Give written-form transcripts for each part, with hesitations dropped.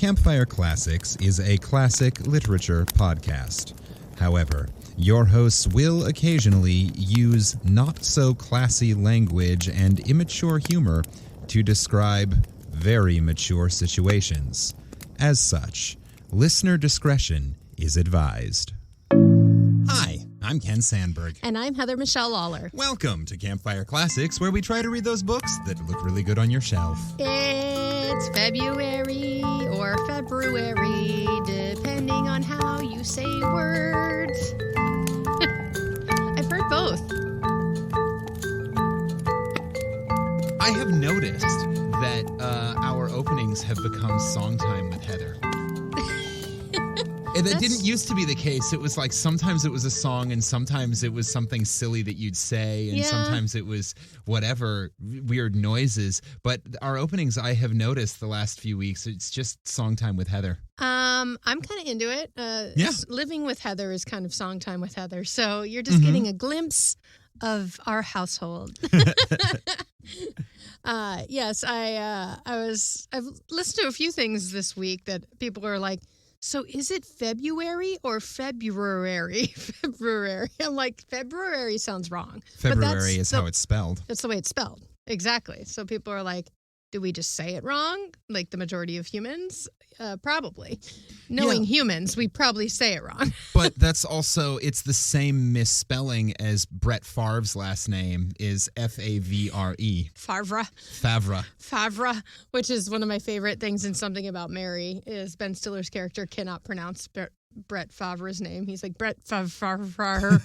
Campfire Classics is a classic literature podcast. However, your hosts will occasionally use not-so-classy language and immature humor to describe very mature situations. As such, listener discretion is advised. Hi, I'm Ken Sandberg. And I'm Heather Michelle Lawler. Welcome to Campfire Classics, where we try to read those books that look really good on your shelf. It's February or February, depending on how you say words. I've heard both. I have noticed that our openings have become song time with Heather. And that didn't used to be the case. It was like sometimes it was a song and sometimes it was something silly that you'd say and sometimes it was whatever, weird noises. But our openings, I have noticed the last few weeks, it's just song time with Heather. I'm kind of into it. Living with Heather is kind of song time with Heather. So you're just getting a glimpse of our household. Yes, I've listened to a few things this week that people are like, so is it February or February? February. I'm like, February sounds wrong. February is how it's spelled. That's the way it's spelled. Exactly. So people are like, do we just say it wrong? Like the majority of humans? Probably. Knowing humans, we probably say it wrong. But that's also, it's the same misspelling as Brett Favre's last name is F-A-V-R-E. Favre, which is one of my favorite things in Something About Mary, is Ben Stiller's character cannot pronounce Brett Favre's name. He's like, Brett Favre.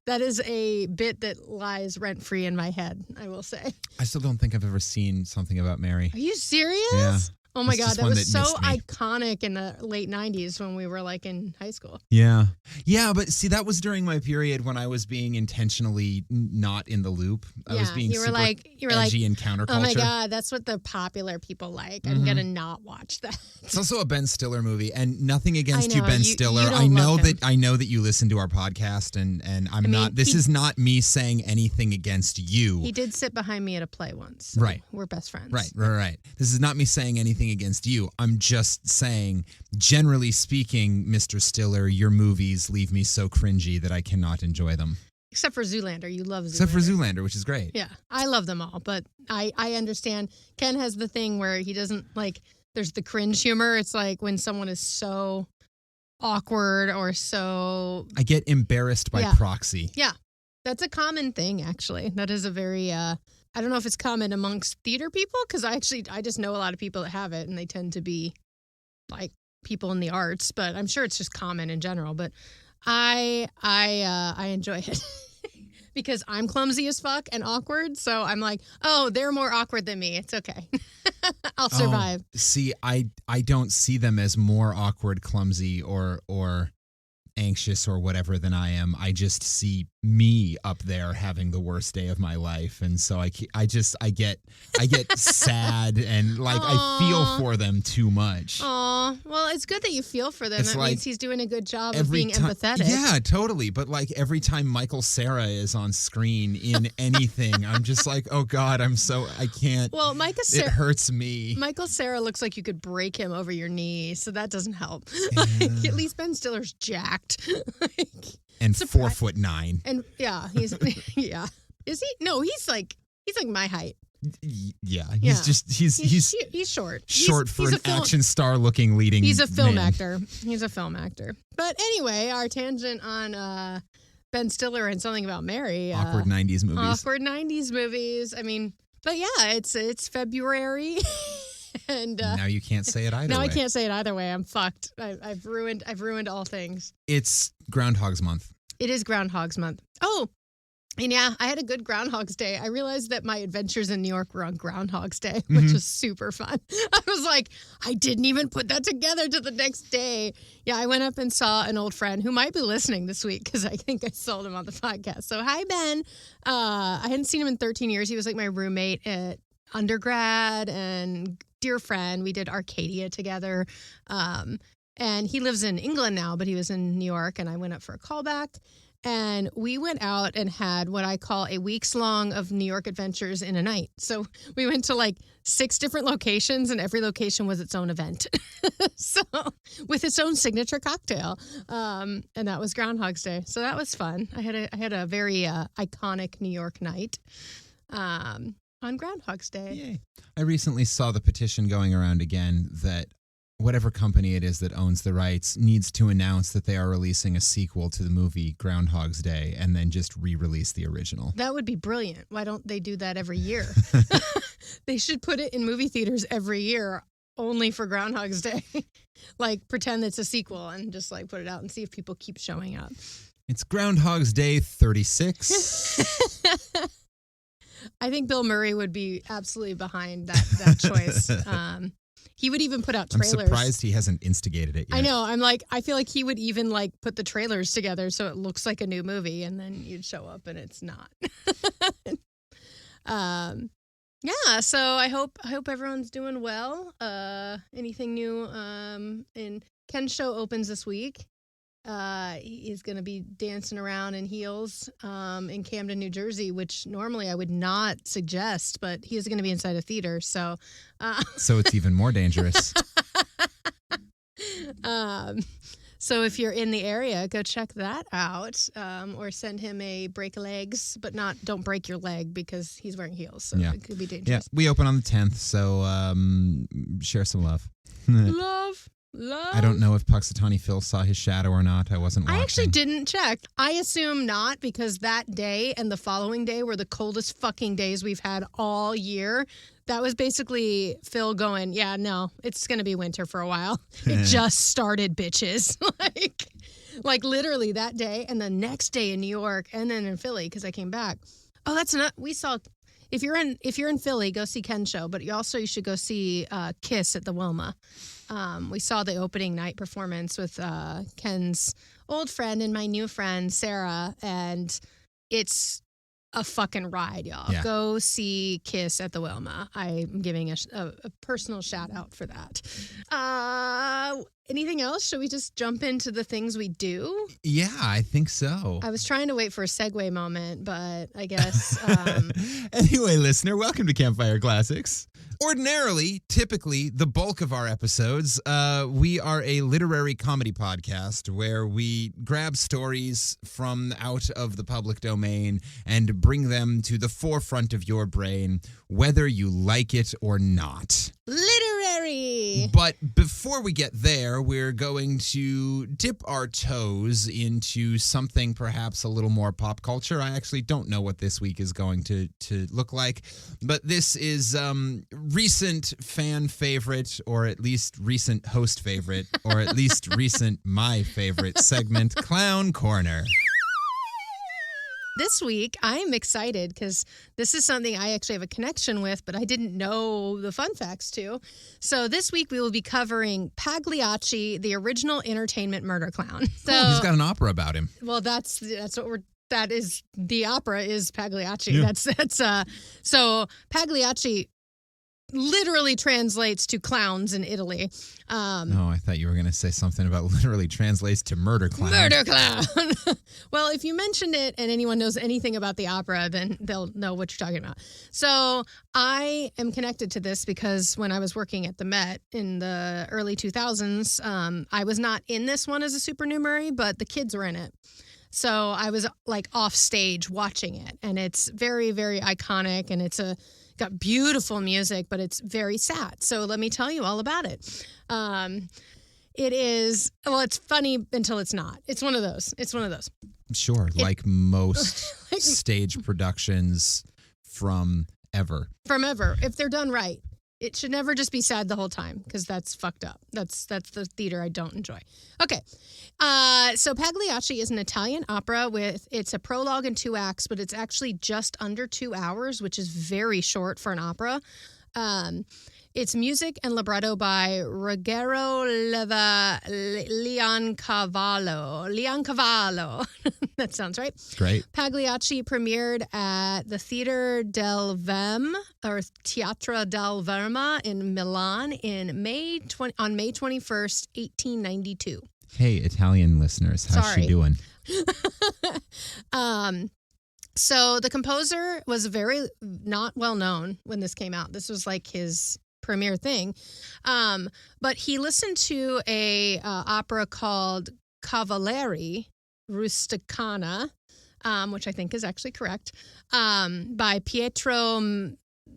That is a bit that lies rent-free in my head, I will say. I still don't think I've ever seen Something About Mary. Are you serious? Yeah. Oh my God, that was so iconic in the late 90s when we were like in high school. Yeah. Yeah, but see, that was during my period when I was being intentionally not in the loop. I was being super edgy and counterculture. Oh my God, that's what the popular people like. I'm going to not watch that. It's also a Ben Stiller movie, and nothing against you, Ben Stiller. I know that you listen to our podcast, and this is not me saying anything against you. He did sit behind me at a play once. So right. We're best friends. Right. This is not me saying anything against you. I'm just saying, generally speaking, Mr. Stiller, your movies leave me so cringy that I cannot enjoy them. Except for Zoolander. You love Zoolander. Except for Zoolander, which is great. Yeah, I love them all, but I understand. Ken has the thing where he doesn't like, there's the cringe humor. It's like when someone is so awkward or so... I get embarrassed by proxy. Yeah, that's a common thing, actually. That is a very... I don't know if it's common amongst theater people, because I just know a lot of people that have it, and they tend to be like people in the arts, but I'm sure it's just common in general. But I enjoy it because I'm clumsy as fuck and awkward. So I'm like, oh, they're more awkward than me. It's okay. I'll survive. See, I don't see them as more awkward, clumsy, or anxious or whatever than I am. I just see me up there having the worst day of my life, and so I get sad and like I feel for them too much. Aw, well, it's good that you feel for them. That means he's doing a good job of being empathetic. Yeah, totally. But like every time Michael Cera is on screen in anything, I'm just like, oh God, I can't. Well, it hurts me. Michael Cera looks like you could break him over your knee, so that doesn't help. At least Ben Stiller's jacked. And 4'9". And he's Is he? No, he's like my height. Yeah, he's short. Short for an action star looking leading. He's a film actor. He's a film actor. But anyway, our tangent on Ben Stiller and Something About Mary. Awkward 90s movies. Awkward 90s movies. I mean, but yeah, it's February. And now you can't say it either way. I can't say it either way. I'm fucked. I've ruined all things. It's Groundhog's Month. It is Groundhog's Month. Oh, and yeah, I had a good Groundhog's Day. I realized that my adventures in New York were on Groundhog's Day, which was super fun. I was like, I didn't even put that together to the next day. Yeah, I went up and saw an old friend who might be listening this week because I think I sold him on the podcast. So hi, Ben. I hadn't seen him in 13 years. He was like my roommate at undergrad and dear friend. We did Arcadia together. And he lives in England now, but he was in New York, and I went up for a callback. And we went out and had what I call a week's long of New York adventures in a night. So we went to like 6 different locations, and every location was its own event. So with its own signature cocktail. And that was Groundhog's Day. So that was fun. I had a very iconic New York night on Groundhog's Day. Yay. I recently saw the petition going around again that whatever company it is that owns the rights needs to announce that they are releasing a sequel to the movie Groundhog's Day and then just re-release the original. That would be brilliant. Why don't they do that every year? They should put it in movie theaters every year only for Groundhog's Day. Like pretend it's a sequel and just like put it out and see if people keep showing up. It's Groundhog's Day 36. I think Bill Murray would be absolutely behind that choice. He would even put out trailers. I'm surprised he hasn't instigated it yet. I know. I feel like he would even like put the trailers together so it looks like a new movie, and then you'd show up and it's not. Yeah. So I hope everyone's doing well. Anything new? And Ken's show opens this week. He's going to be dancing around in heels in Camden, New Jersey, which normally I would not suggest, but he is going to be inside a theater, so it's even more dangerous. So if you're in the area, go check that out, or send him a break legs, but don't break your leg because he's wearing heels, so it could be dangerous. Yeah, we open on the 10th, so share some love. Love. I don't know if Puxatawny Phil saw his shadow or not. I wasn't watching. I actually didn't check. I assume not, because that day and the following day were the coldest fucking days we've had all year. That was basically Phil going, yeah, no, it's going to be winter for a while. It just started, bitches. like literally that day and the next day in New York and then in Philly because I came back. Oh, that's not, we saw, if you're in Philly, go see Ken's show, but you should go see Kiss at the Wilma. We saw the opening night performance with Ken's old friend and my new friend, Sarah, and it's a fucking ride, y'all. Yeah. Go see Kiss at the Wilma. I'm giving a personal shout out for that. Anything else? Should we just jump into the things we do? Yeah, I think so. I was trying to wait for a segue moment, but I guess... Anyway, listener, welcome to Campfire Classics. Ordinarily, typically, the bulk of our episodes, we are a literary comedy podcast where we grab stories from out of the public domain and bring them to the forefront of your brain, whether you like it or not. Literary! But before we get there, we're going to dip our toes into something perhaps a little more pop culture. I actually don't know what this week is going to look like, but this is recent fan favorite, or at least recent host favorite, or at least recent my favorite segment, Clown Corner. This week, I'm excited because this is something I actually have a connection with, but I didn't know the fun facts to. So this week, we will be covering Pagliacci, the original entertainment murder clown. So he's got an opera about him. Well, that's what that is. The opera is Pagliacci. Yeah. So Pagliacci literally translates to clowns in Italy. No, I thought you were going to say something about literally translates to murder clown. Murder clown. Well, if you mentioned it and anyone knows anything about the opera, then they'll know what you're talking about. So I am connected to this because when I was working at the Met in the early 2000s, I was not in this one as a supernumerary, but the kids were in it. So I was like off stage watching it, and it's very, very iconic, and it's got beautiful music, but it's very sad. So let me tell you all about it. It is, well, it's funny until it's not. It's one of those. Sure, like most stage productions from ever. If they're done right. It should never just be sad the whole time, because that's fucked up. That's the theater I don't enjoy. Okay. So Pagliacci is an Italian opera it's a prologue and 2 acts, but it's actually just under 2 hours, which is very short for an opera. It's music and libretto by Ruggero Leoncavallo. That sounds right. Great. Pagliacci premiered at the Theater del Verme, or Teatro del Verme in Milan on May 21st, 1892. Hey, Italian listeners, how's she doing? So the composer was very not well known when this came out. This was like his premiere thing. But he listened to a opera called Cavalieri Rusticana, which I think is actually correct, by Pietro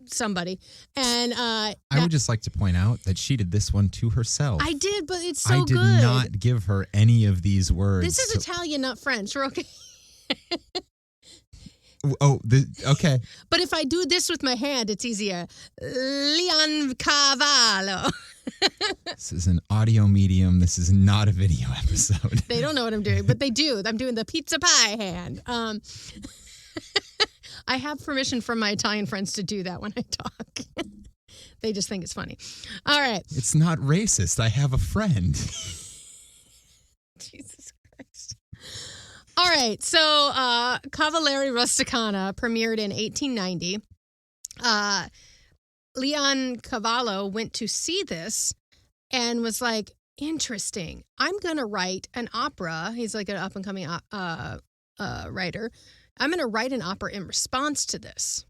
somebody. And I would just like to point out that she did this one to herself. I did, but it's so good. I did not give her any of these words. This is Italian, not French. We're okay. Okay. But if I do this with my hand, it's easier. Leon Cavallo. This is an audio medium. This is not a video episode. They don't know what I'm doing, but they do. I'm doing the pizza pie hand. I have permission from my Italian friends to do that when I talk. They just think it's funny. All right. It's not racist. I have a friend. Jesus Christ. All right. So Cavalieri Rusticana premiered in 1890. Leon Cavallo went to see this and was like, interesting. I'm going to write an opera. He's like an up-and-coming writer. I'm going to write an opera in response to this.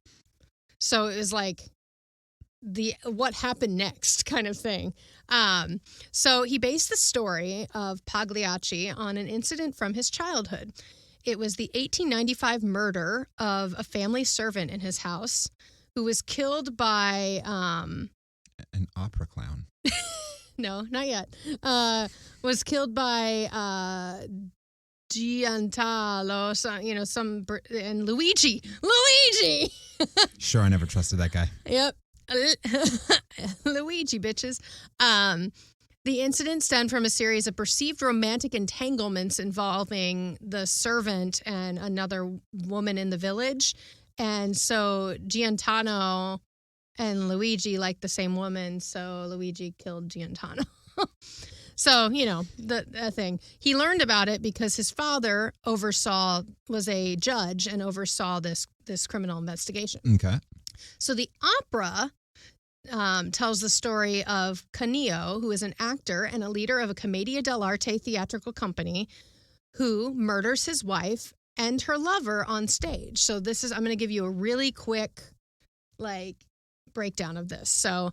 So it was like the what happened next kind of thing. So he based the story of Pagliacci on an incident from his childhood. It was the 1895 murder of a family servant in his house who was killed by... an opera clown. No, not yet. Was killed by... Giantalo, and Luigi. Sure, I never trusted that guy. Yep. Luigi, bitches. The incident stemmed from a series of perceived romantic entanglements involving the servant and another woman in the village. And so Giantano and Luigi liked the same woman, so Luigi killed Giantano. So, the thing. He learned about it because his father was a judge and oversaw this criminal investigation. Okay. So the opera tells the story of Canio, who is an actor and a leader of a Commedia dell'arte theatrical company, who murders his wife and her lover on stage. So I'm going to give you a really quick, breakdown of this. So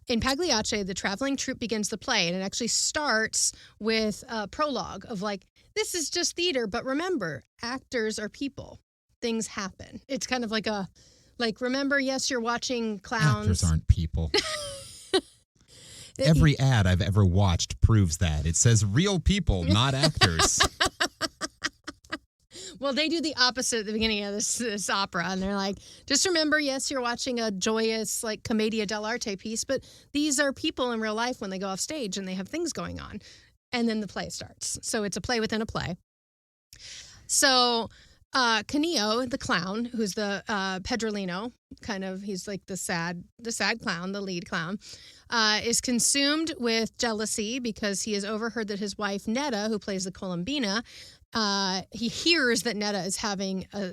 in Pagliacci, the traveling troupe begins the play, and it actually starts with a prologue of this is just theater, but remember, actors are people. Things happen. It's kind of remember, yes, you're watching clowns. Actors aren't people. Every ad I've ever watched proves that. It says real people, not actors. Well, they do the opposite at the beginning of this opera, and they're like, just remember, yes, you're watching a joyous, Commedia dell'arte piece, but these are people in real life when they go off stage, and they have things going on. And then the play starts. So it's a play within a play. So Canio, the clown, who's the Pedrolino, he's the sad clown, the lead clown, is consumed with jealousy because he has overheard that his wife, Netta, who plays the Colombina, he hears that Netta is having a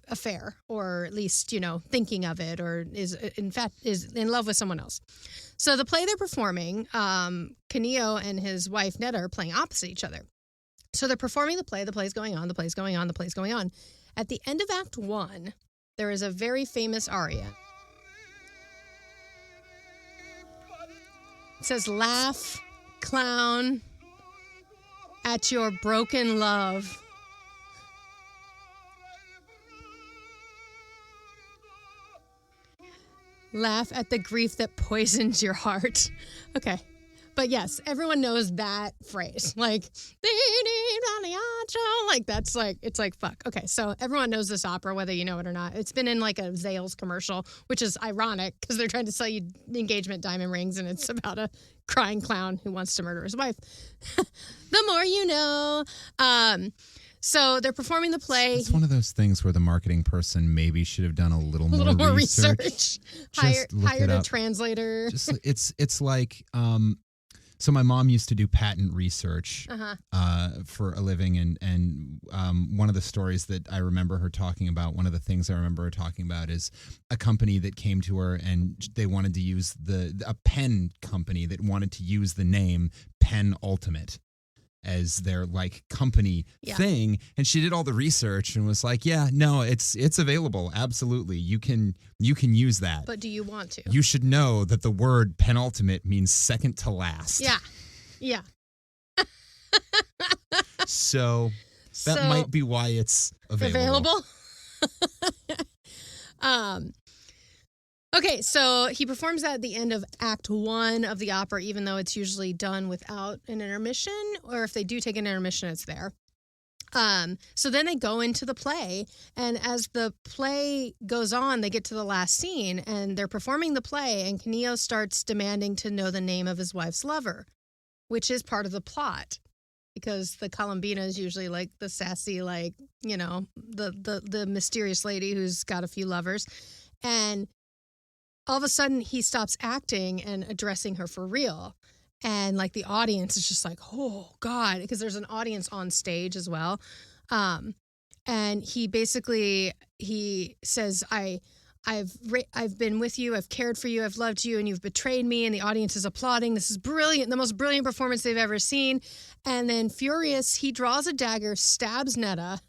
affair, or at least, thinking of it, or is in love with someone else. So the play they're performing, Canio and his wife Netta are playing opposite each other. So they're performing the play's going on. At the end of Act 1, there is a very famous aria. It says, laugh, clown, at your broken love. Laugh at the grief that poisons your heart. Okay. But yes, everyone knows that phrase. It's fuck. Okay, so everyone knows this opera, whether you know it or not. It's been in a Zales commercial, which is ironic because they're trying to sell you engagement diamond rings, and it's about a crying clown who wants to murder his wife. The more you know. So they're performing the play. It's one of those things where the marketing person maybe should have done a little more research. Hired a translator. It's like So my mom used to do patent research Uh-huh. for a living, and one of the stories that I remember her talking about, one of the things I remember her talking about is a company that came to her and they wanted to use a pen company that wanted to use the name Pen Ultimate as their like company thing, and she did all the research and was like, yeah, no, it's available, absolutely, you can use that, But do you want to? you should know that the word penultimate means second to last. Yeah. So that might be why it's available. Okay, so he performs that at the end of Act 1 of the opera, even though it's usually done without an intermission, or if they do take an intermission, it's there. So then they go into the play, and as the play goes on, they get to the last scene, and they're performing the play, and Canio starts demanding to know the name of his wife's lover, which is part of the plot, because the Columbina is usually like the sassy, like, you know, the mysterious lady who's got a few lovers, and all of a sudden he stops acting and addressing her for real. And like the audience is just like, oh God, because there's an audience on stage as well. And he says, I've been with you, I've cared for you, I've loved you, and you've betrayed me. And the audience is applauding. This is brilliant, the most brilliant performance they've ever seen. And then furious, he draws a dagger, stabs Netta,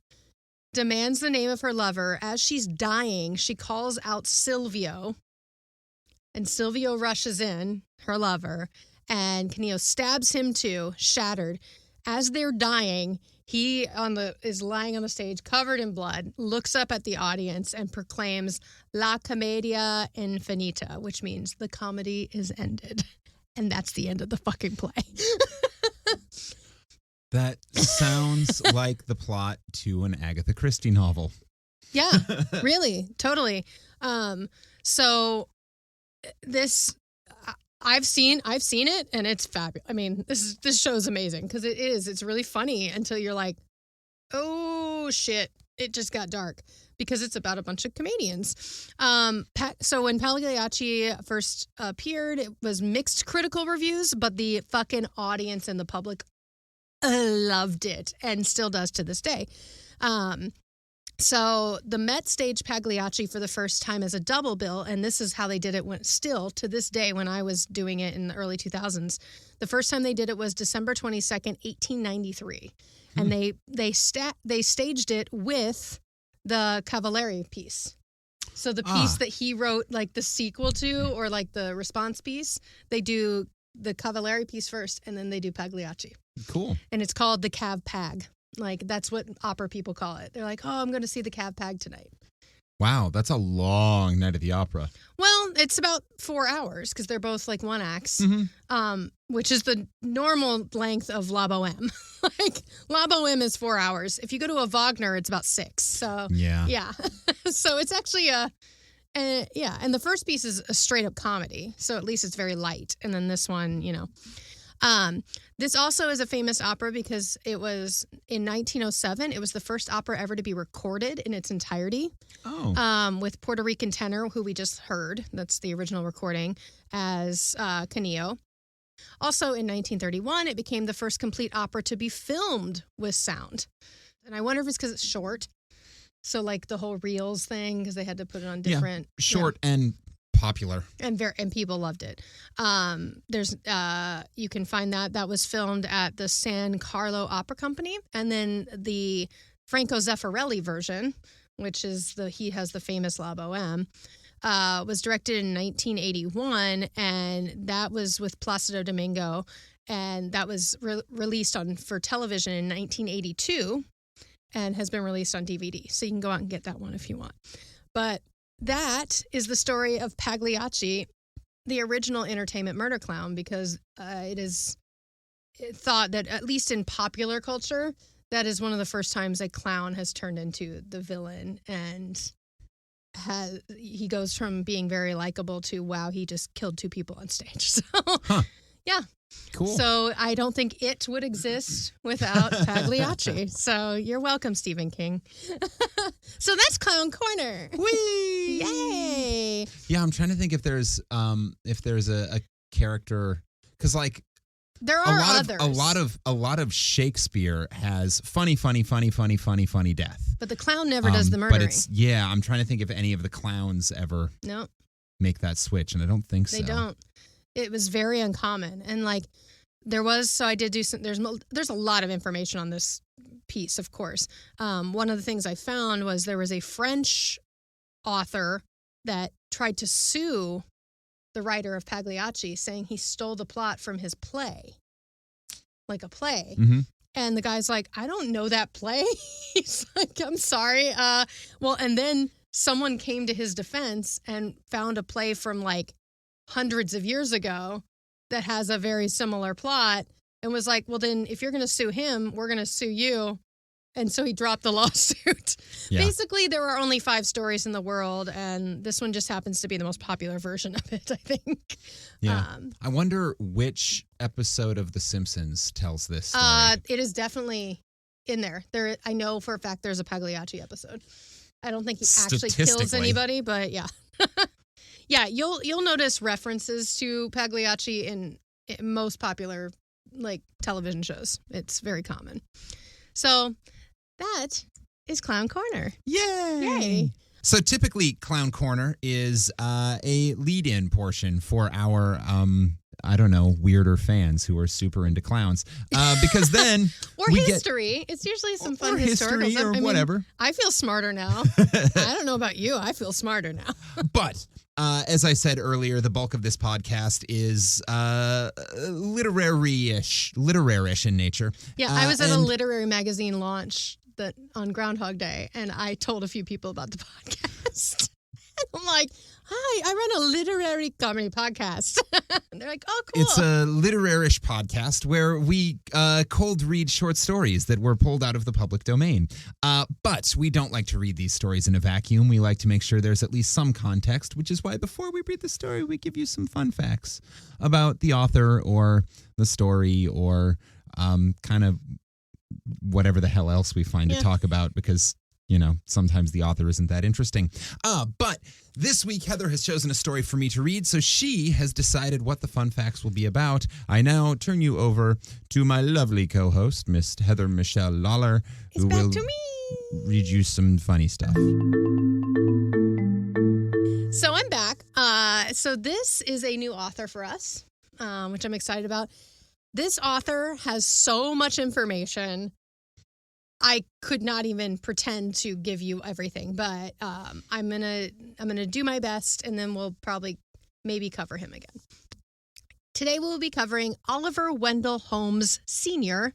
demands the name of her lover. As she's dying, she calls out Silvio. And Silvio rushes in, her lover, and Canio stabs him too, shattered. As they're dying, he is lying on the stage, covered in blood, looks up at the audience and proclaims La Commedia Infinita, which means the comedy is ended. And that's the end of the fucking play. That sounds like the plot to an Agatha Christie novel. Yeah, really, totally. So this, I've seen it, and it's fabulous. I mean, this show is amazing because it's really funny until you're like, oh shit, it just got dark, because it's about a bunch of comedians. So when Pagliacci first appeared, it was mixed critical reviews, but the fucking audience and the public loved it, and still does to this day. So the Met staged Pagliacci for the first time as a double bill, and this is how they did it still to this day when I was doing it in the early 2000s. The first time they did it was December 22nd, 1893. And they staged it with the Cavalieri piece. So the piece that he wrote, like the sequel to, or like the response piece, they do the Cavalieri piece first, and then they do Pagliacci. Cool. And it's called the Cav Pag. Like, that's what opera people call it. They're like, oh, I'm going to see the Cav Pag tonight. Wow, that's a long night at the opera. Well, it's about 4 hours because they're both like one acts, which is the normal length of La Boheme. Like, La Boheme is 4 hours. If you go to a Wagner, it's about 6. So, yeah. So it's actually and the first piece is a straight up comedy. So at least it's very light. And then this one, you know. This also is a famous opera because it was in 1907. It was the first opera ever to be recorded in its entirety. Oh. With Puerto Rican tenor, who we just heard. That's the original recording, as Canio. Also in 1931, it became the first complete opera to be filmed with sound. And I wonder if it's because it's short. So like the whole reels thing, because they had to put it on different. Yeah, short and popular, and people loved it. There's you can find that was filmed at the San Carlo Opera Company, and then the Franco Zeffirelli version, which is he has the famous La Boheme, was directed in 1981, and that was with Placido Domingo, and that was released for television in 1982, and has been released on DVD. So you can go out and get that one if you want, but. That is the story of Pagliacci, the original entertainment murder clown, because it is thought that, at least in popular culture, that is one of the first times a clown has turned into the villain, and he goes from being very likable to, wow, he just killed 2 people on stage. So, yeah. Cool. So I don't think it would exist without Pagliacci. So you're welcome, Stephen King. So that's Clown Corner. Whee! Yay! Yeah, I'm trying to think if there's a character, because like There are others. A lot of Shakespeare has funny death. But the clown never does the murdering. But I'm trying to think if any of the clowns ever make that switch, and I don't think so. They don't. It was very uncommon. And like I did do some, there's a lot of information on this piece, of course. One of the things I found was there was a French author that tried to sue the writer of Pagliacci, saying he stole the plot from his play, like a play. Mm-hmm. And the guy's like, I don't know that play. He's like, I'm sorry. And then someone came to his defense and found a play from like hundreds of years ago that has a very similar plot and was like, well, then if you're going to sue him, we're going to sue you. And so he dropped the lawsuit. Yeah. Basically, there are only 5 stories in the world, and this one just happens to be the most popular version of it, I think. Yeah. I wonder which episode of The Simpsons tells this story. It is definitely in there. I know for a fact there's a Pagliacci episode. I don't think he actually kills anybody, but yeah. Yeah, you'll notice references to Pagliacci in most popular like television shows. It's very common. So that is Clown Corner. Yay! So typically, Clown Corner is a lead-in portion for our, weirder fans who are super into clowns. Because then or history. It's usually some fun historical stuff. Or whatever. I feel smarter now. I don't know about you. I feel smarter now. But as I said earlier, the bulk of this podcast is literary-ish in nature. Yeah, I was at a literary magazine launch on Groundhog Day, and I told a few people about the podcast. I'm like, hi, I run a literary comedy podcast. And they're like, oh, cool. It's a literary-ish podcast where we cold read short stories that were pulled out of the public domain. But we don't like to read these stories in a vacuum. We like to make sure there's at least some context, which is why before we read the story, we give you some fun facts about the author or the story or kind of whatever the hell else we find to talk about, because sometimes the author isn't that interesting. But this week, Heather has chosen a story for me to read, so she has decided what the fun facts will be about. I now turn you over to my lovely co-host, Miss Heather Michelle Lawler, who will read you some funny stuff. So I'm back. So this is a new author for us, which I'm excited about. This author has so much information. I could not even pretend to give you everything, but I'm gonna do my best, and then we'll probably maybe cover him again. Today we'll be covering Oliver Wendell Holmes Sr.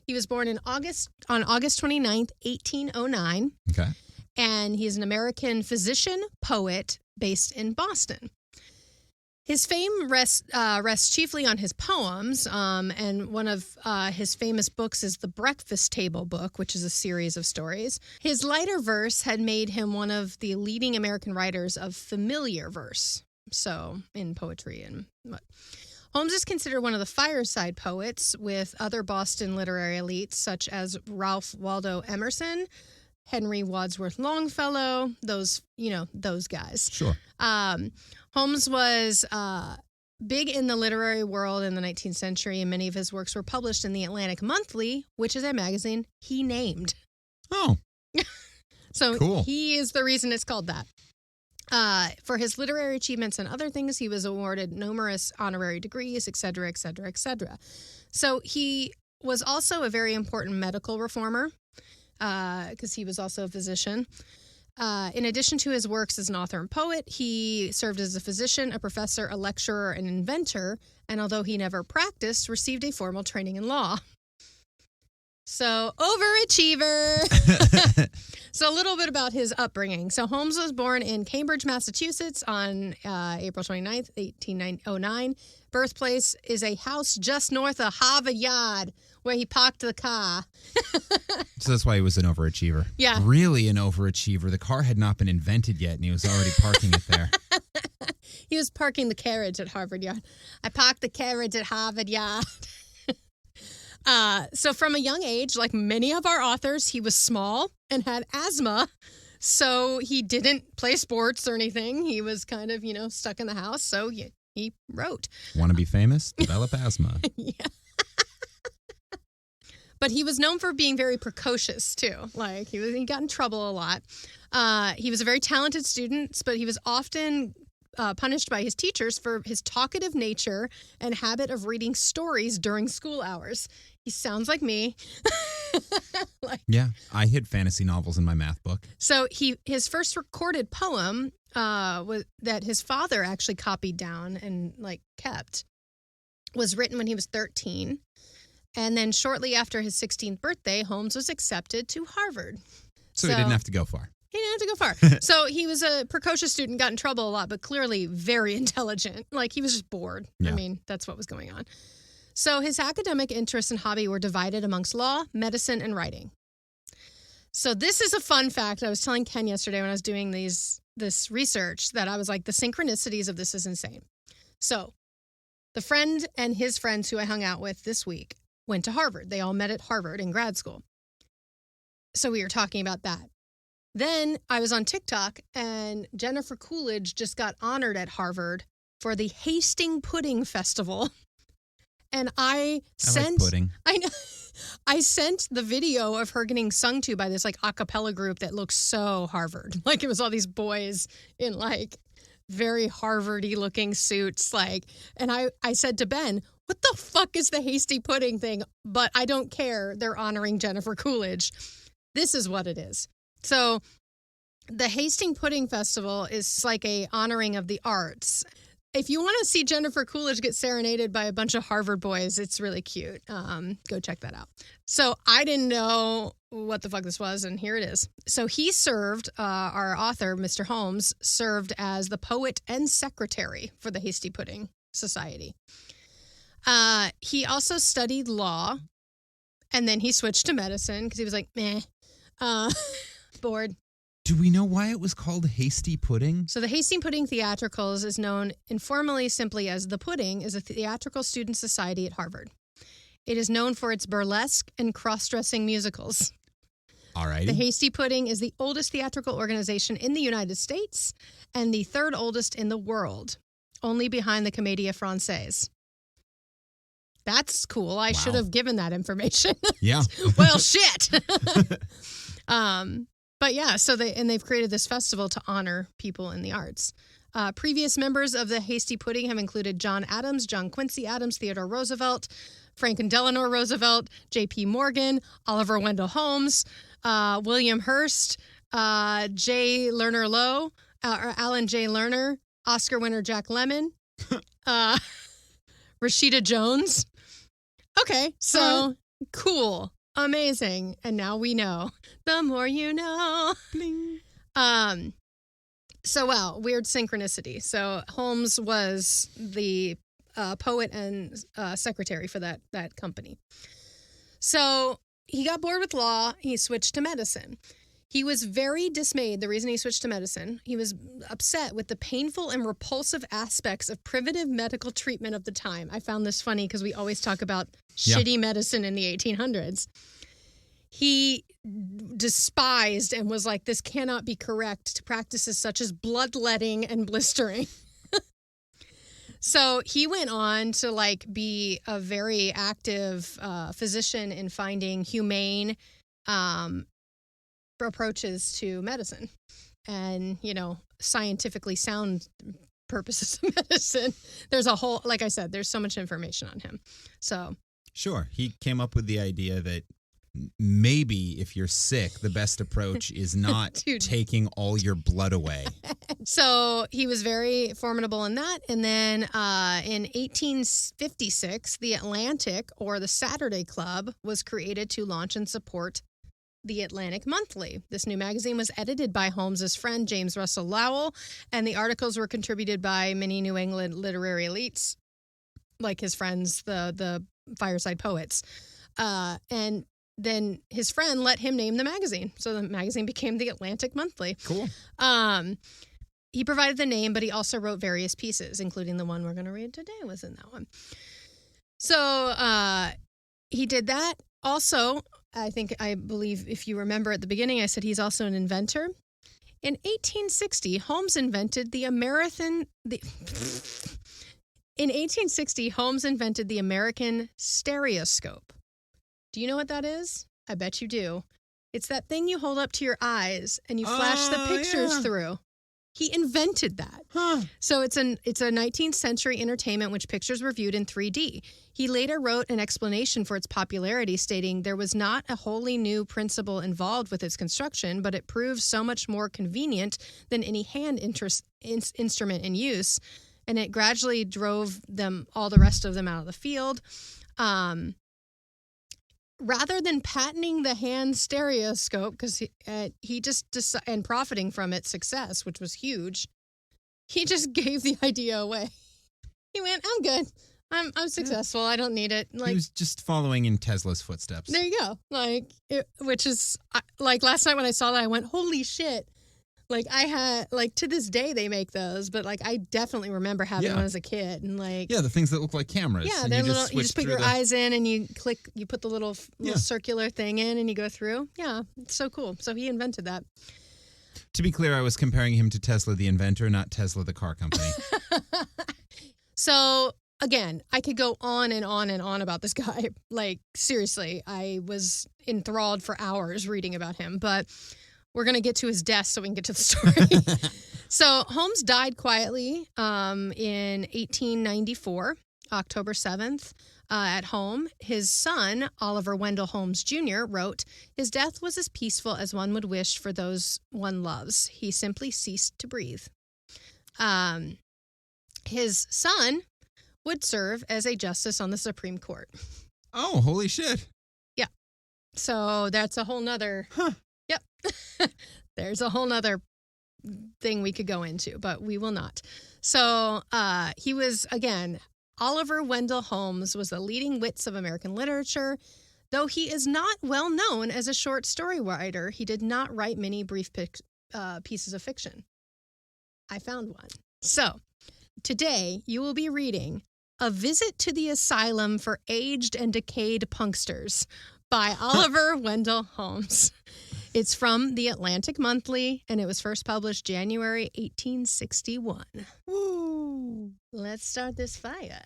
He was born on August 29th, 1809. Okay. And he's an American physician, poet based in Boston. His fame rests chiefly on his poems, and one of his famous books is the Breakfast Table book, which is a series of stories. His lighter verse had made him one of the leading American writers of familiar verse, so in poetry and what. Holmes is considered one of the fireside poets with other Boston literary elites such as Ralph Waldo Emerson, Henry Wadsworth Longfellow, those guys. Sure. Holmes was big in the literary world in the 19th century, and many of his works were published in the Atlantic Monthly, which is a magazine he named. Oh. So cool. He is the reason it's called that. For his literary achievements and other things, he was awarded numerous honorary degrees, et cetera, et cetera, et cetera. So he was also a very important medical reformer, because he was also a physician. In addition to his works as an author and poet, he served as a physician, a professor, a lecturer, and inventor, and although he never practiced, received a formal training in law. So, overachiever. So, a little bit about his upbringing. So, Holmes was born in Cambridge, Massachusetts on April 29th, 1809. Birthplace is a house just north of Harvard Yard, where he parked the car. So that's why he was an overachiever. Yeah. Really an overachiever. The car had not been invented yet, and he was already parking it there. He was parking the carriage at Harvard Yard. I parked the carriage at Harvard Yard. So from a young age, like many of our authors, he was small and had asthma. So he didn't play sports or anything. He was kind of, stuck in the house. So he wrote. Want to be famous? Develop asthma. Yeah. But he was known for being very precocious, too. Like, he got in trouble a lot. He was a very talented student, but he was often punished by his teachers for his talkative nature and habit of reading stories during school hours. He sounds like me. Yeah, I hid fantasy novels in my math book. So his first recorded poem was that his father actually copied down and kept was written when he was 13. And then shortly after his 16th birthday, Holmes was accepted to Harvard. So he didn't have to go far. He didn't have to go far. So he was a precocious student, got in trouble a lot, but clearly very intelligent. He was just bored. Yeah. I mean, that's what was going on. So his academic interests and hobby were divided amongst law, medicine, and writing. So this is a fun fact. I was telling Ken yesterday when I was doing this research that I was like, the synchronicities of this is insane. So the friend and his friends who I hung out with this week went to Harvard. They all met at Harvard in grad school. So we were talking about that. Then I was on TikTok and Jennifer Coolidge just got honored at Harvard for the Hasting Pudding Festival. And I sent pudding. I sent the video of her getting sung to by this a cappella group that looks so Harvard. It was all these boys in very Harvard-y looking suits. And I said to Ben, what the fuck is the Hasty Pudding thing? But I don't care. They're honoring Jennifer Coolidge. This is what it is. So the Hasting Pudding Festival is a honoring of the arts. If you want to see Jennifer Coolidge get serenaded by a bunch of Harvard boys, it's really cute. Go check that out. So I didn't know what the fuck this was, and here it is. So he served, our author, Mr. Holmes, served as the poet and secretary for the Hasty Pudding Society. He also studied law, and then he switched to medicine because he was meh, bored. Do we know why it was called Hasty Pudding? So the Hasty Pudding Theatricals is known informally simply as The Pudding, is a theatrical student society at Harvard. It is known for its burlesque and cross-dressing musicals. All right. The Hasty Pudding is the oldest theatrical organization in the United States and the third oldest in the world, only behind the Comédie Française. That's cool. I should have given that information. Yeah. Well, shit. But yeah, so they've created this festival to honor people in the arts. Previous members of the Hasty Pudding have included John Adams, John Quincy Adams, Theodore Roosevelt, Franklin Delano Roosevelt, J.P. Morgan, Oliver Wendell Holmes, William Hearst, J. Lerner Lowe, Alan J. Lerner, Oscar winner Jack Lemmon, Rashida Jones. Okay, so cool. Amazing. And now we know. The more you know. Bling. So, weird synchronicity. So Holmes was the poet and secretary for that company. So he got bored with law. He switched to medicine. He was very dismayed. The reason he switched to medicine, he was upset with the painful and repulsive aspects of primitive medical treatment of the time. I found this funny because we always talk about shitty medicine in the 1800s. He despised and was like, this cannot be correct to practices such as bloodletting and blistering. So he went on to be a very active physician in finding humane approaches to medicine and, scientifically sound purposes of medicine. There's a whole, like I said, there's so much information on him. So. Sure. He came up with the idea that maybe if you're sick, the best approach is not taking all your blood away. So he was very formidable in that. And then in 1856, the Atlantic, or the Saturday Club, was created to launch and support the Atlantic Monthly. This new magazine was edited by Holmes's friend, James Russell Lowell, and the articles were contributed by many New England literary elites, like his friends, the Fireside Poets. And then his friend let him name the magazine. So the magazine became the Atlantic Monthly. Cool. He provided the name, but he also wrote various pieces, including the one we're going to read today was in that one. So he did that. Also, I believe if you remember at the beginning, I said he's also an inventor. In 1860, Holmes invented the In 1860, Holmes invented the American stereoscope. Do you know what that is? I bet you do. It's that thing you hold up to your eyes and you flash the pictures through. He invented that. Huh. So it's a 19th century entertainment which pictures were viewed in 3D. He later wrote an explanation for its popularity, stating there was not a wholly new principle involved with its construction, but it proves so much more convenient than any hand instrument in use. And it gradually drove all the rest of them out of the field. Rather than patenting the hand stereoscope, because he just decided, and profiting from its success, which was huge, he just gave the idea away. He went, "I'm good. I'm successful. I don't need it." He was just following in Tesla's footsteps. There you go. Which is last night when I saw that, I went, "Holy shit!" To this day they make those, but I definitely remember having one as a kid, and the things that look like cameras. Yeah, and you just put your eyes in and you click, you put the little circular thing in and you go through. Yeah, it's so cool. So he invented that. To be clear, I was comparing him to Tesla the inventor, not Tesla the car company. So again, I could go on and on and on about this guy. Seriously, I was enthralled for hours reading about him, but we're going to get to his death so we can get to the story. So Holmes died quietly in 1894, October 7th, at home. His son, Oliver Wendell Holmes Jr., wrote, "His death was as peaceful as one would wish for those one loves. He simply ceased to breathe." His son would serve as a justice on the Supreme Court. Oh, holy shit. Yeah. So that's a whole nother... Huh. Yep. There's a whole nother thing we could go into, but we will not. So he was, again, Oliver Wendell Holmes was the leading wits of American literature. Though he is not well known as a short story writer, he did not write many brief pieces of fiction. I found one. So today you will be reading A Visit to the Asylum for Aged and Decayed Punsters by Oliver Wendell Holmes. It's from the Atlantic Monthly, and it was first published January 1861. Woo! Let's start this fire.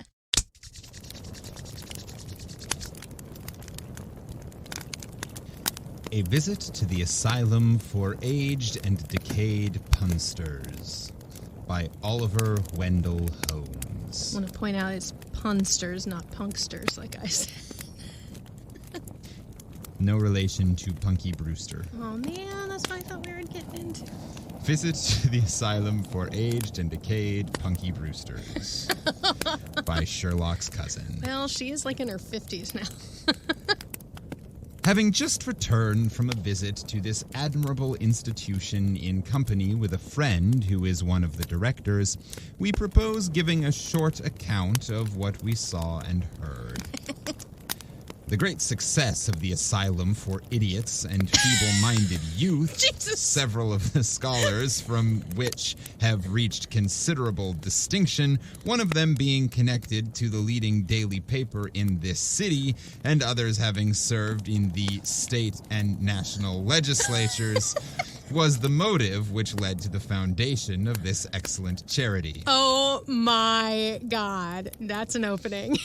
A Visit to the Asylum for Aged and Decayed Punsters by Oliver Wendell Holmes. I want to point out it's punsters, not punksters, like I said. No relation to Punky Brewster. Oh, man, that's what I thought we were getting into. Visit to the Asylum for Aged and Decayed Punky Brewsters by Sherlock's cousin. Well, she is in her 50s now. Having just returned from a visit to this admirable institution in company with a friend who is one of the directors, we propose giving a short account of what we saw and heard. The great success of the Asylum for Idiots and Feeble-Minded Youth, Jesus. Several of the scholars from which have reached considerable distinction, one of them being connected to the leading daily paper in this city, and others having served in the state and national legislatures, was the motive which led to the foundation of this excellent charity. Oh, my God. That's an opening.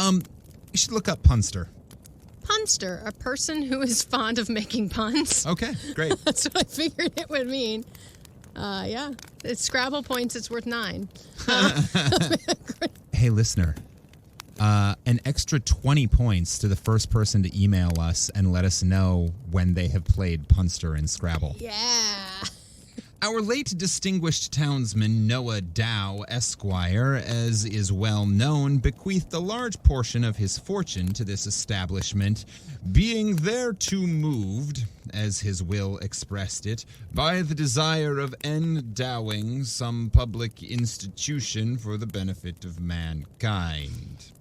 You should look up punster. Punster, a person who is fond of making puns. Okay, great. That's what I figured it would mean. Yeah. It's Scrabble points, it's worth 9. Hey, listener. An extra 20 points to the first person to email us and let us know when they have played punster in Scrabble. Yeah. Our late distinguished townsman Noah Dow, Esquire, as is well known, bequeathed a large portion of his fortune to this establishment, being thereto moved, as his will expressed it, by the desire of endowing some public institution for the benefit of mankind.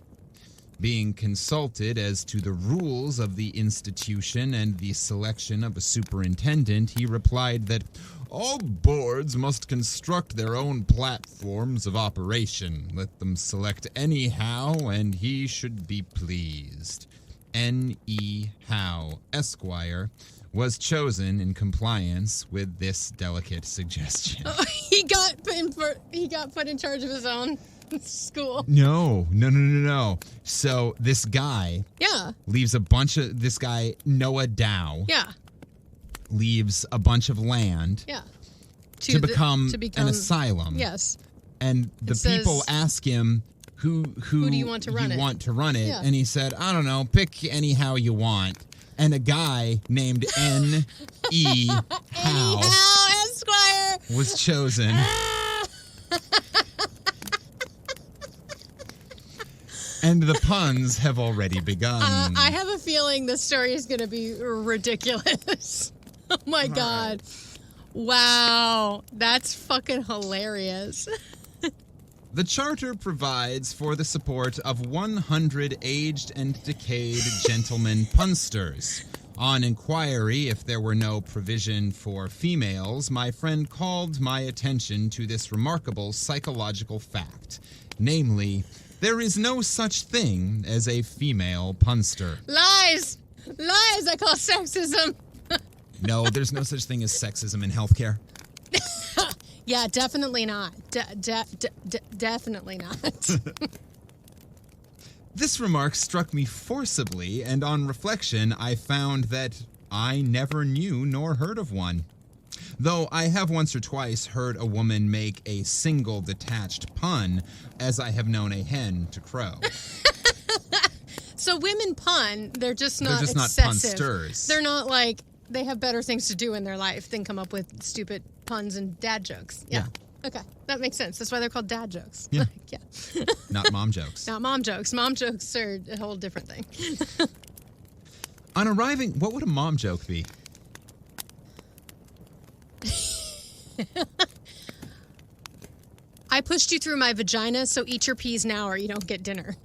Being consulted as to the rules of the institution and the selection of a superintendent, he replied that all boards must construct their own platforms of operation. Let them select anyhow, and he should be pleased. N.E. Howe, Esquire, was chosen in compliance with this delicate suggestion. He got put in charge of his own school. No. So this guy leaves this guy, Noah Dow, leaves a bunch of land to become an asylum. Yes. And the people ask him, who do you want to run it? Yeah. And he said, I don't know, pick anyhow you want. And a guy named N.E. Howe Esquire was chosen. And the puns have already begun. I have a feeling this story is going to be ridiculous. Oh my God. Right. Wow. That's fucking hilarious. The charter provides for the support of 100 aged and decayed gentlemen punsters. On inquiry if there were no provision for females, my friend called my attention to this remarkable psychological fact. Namely, there is no such thing as a female punster. Lies! Lies I call sexism. No, there's no such thing as sexism in healthcare. Yeah, definitely not. Definitely not. This remark struck me forcibly, and on reflection, I found that I never knew nor heard of one. Though I have once or twice heard a woman make a single detached pun, as I have known a hen to crow. So women pun, they're just not excessive. Not punsters. They're not like, they have better things to do in their life than come up with stupid puns and dad jokes. Yeah. Okay, that makes sense. That's why they're called dad jokes. Yeah. Yeah. Not mom jokes. Not mom jokes. Mom jokes are a whole different thing. On arriving, what would a mom joke be? I pushed you through my vagina, so eat your peas now or you don't get dinner.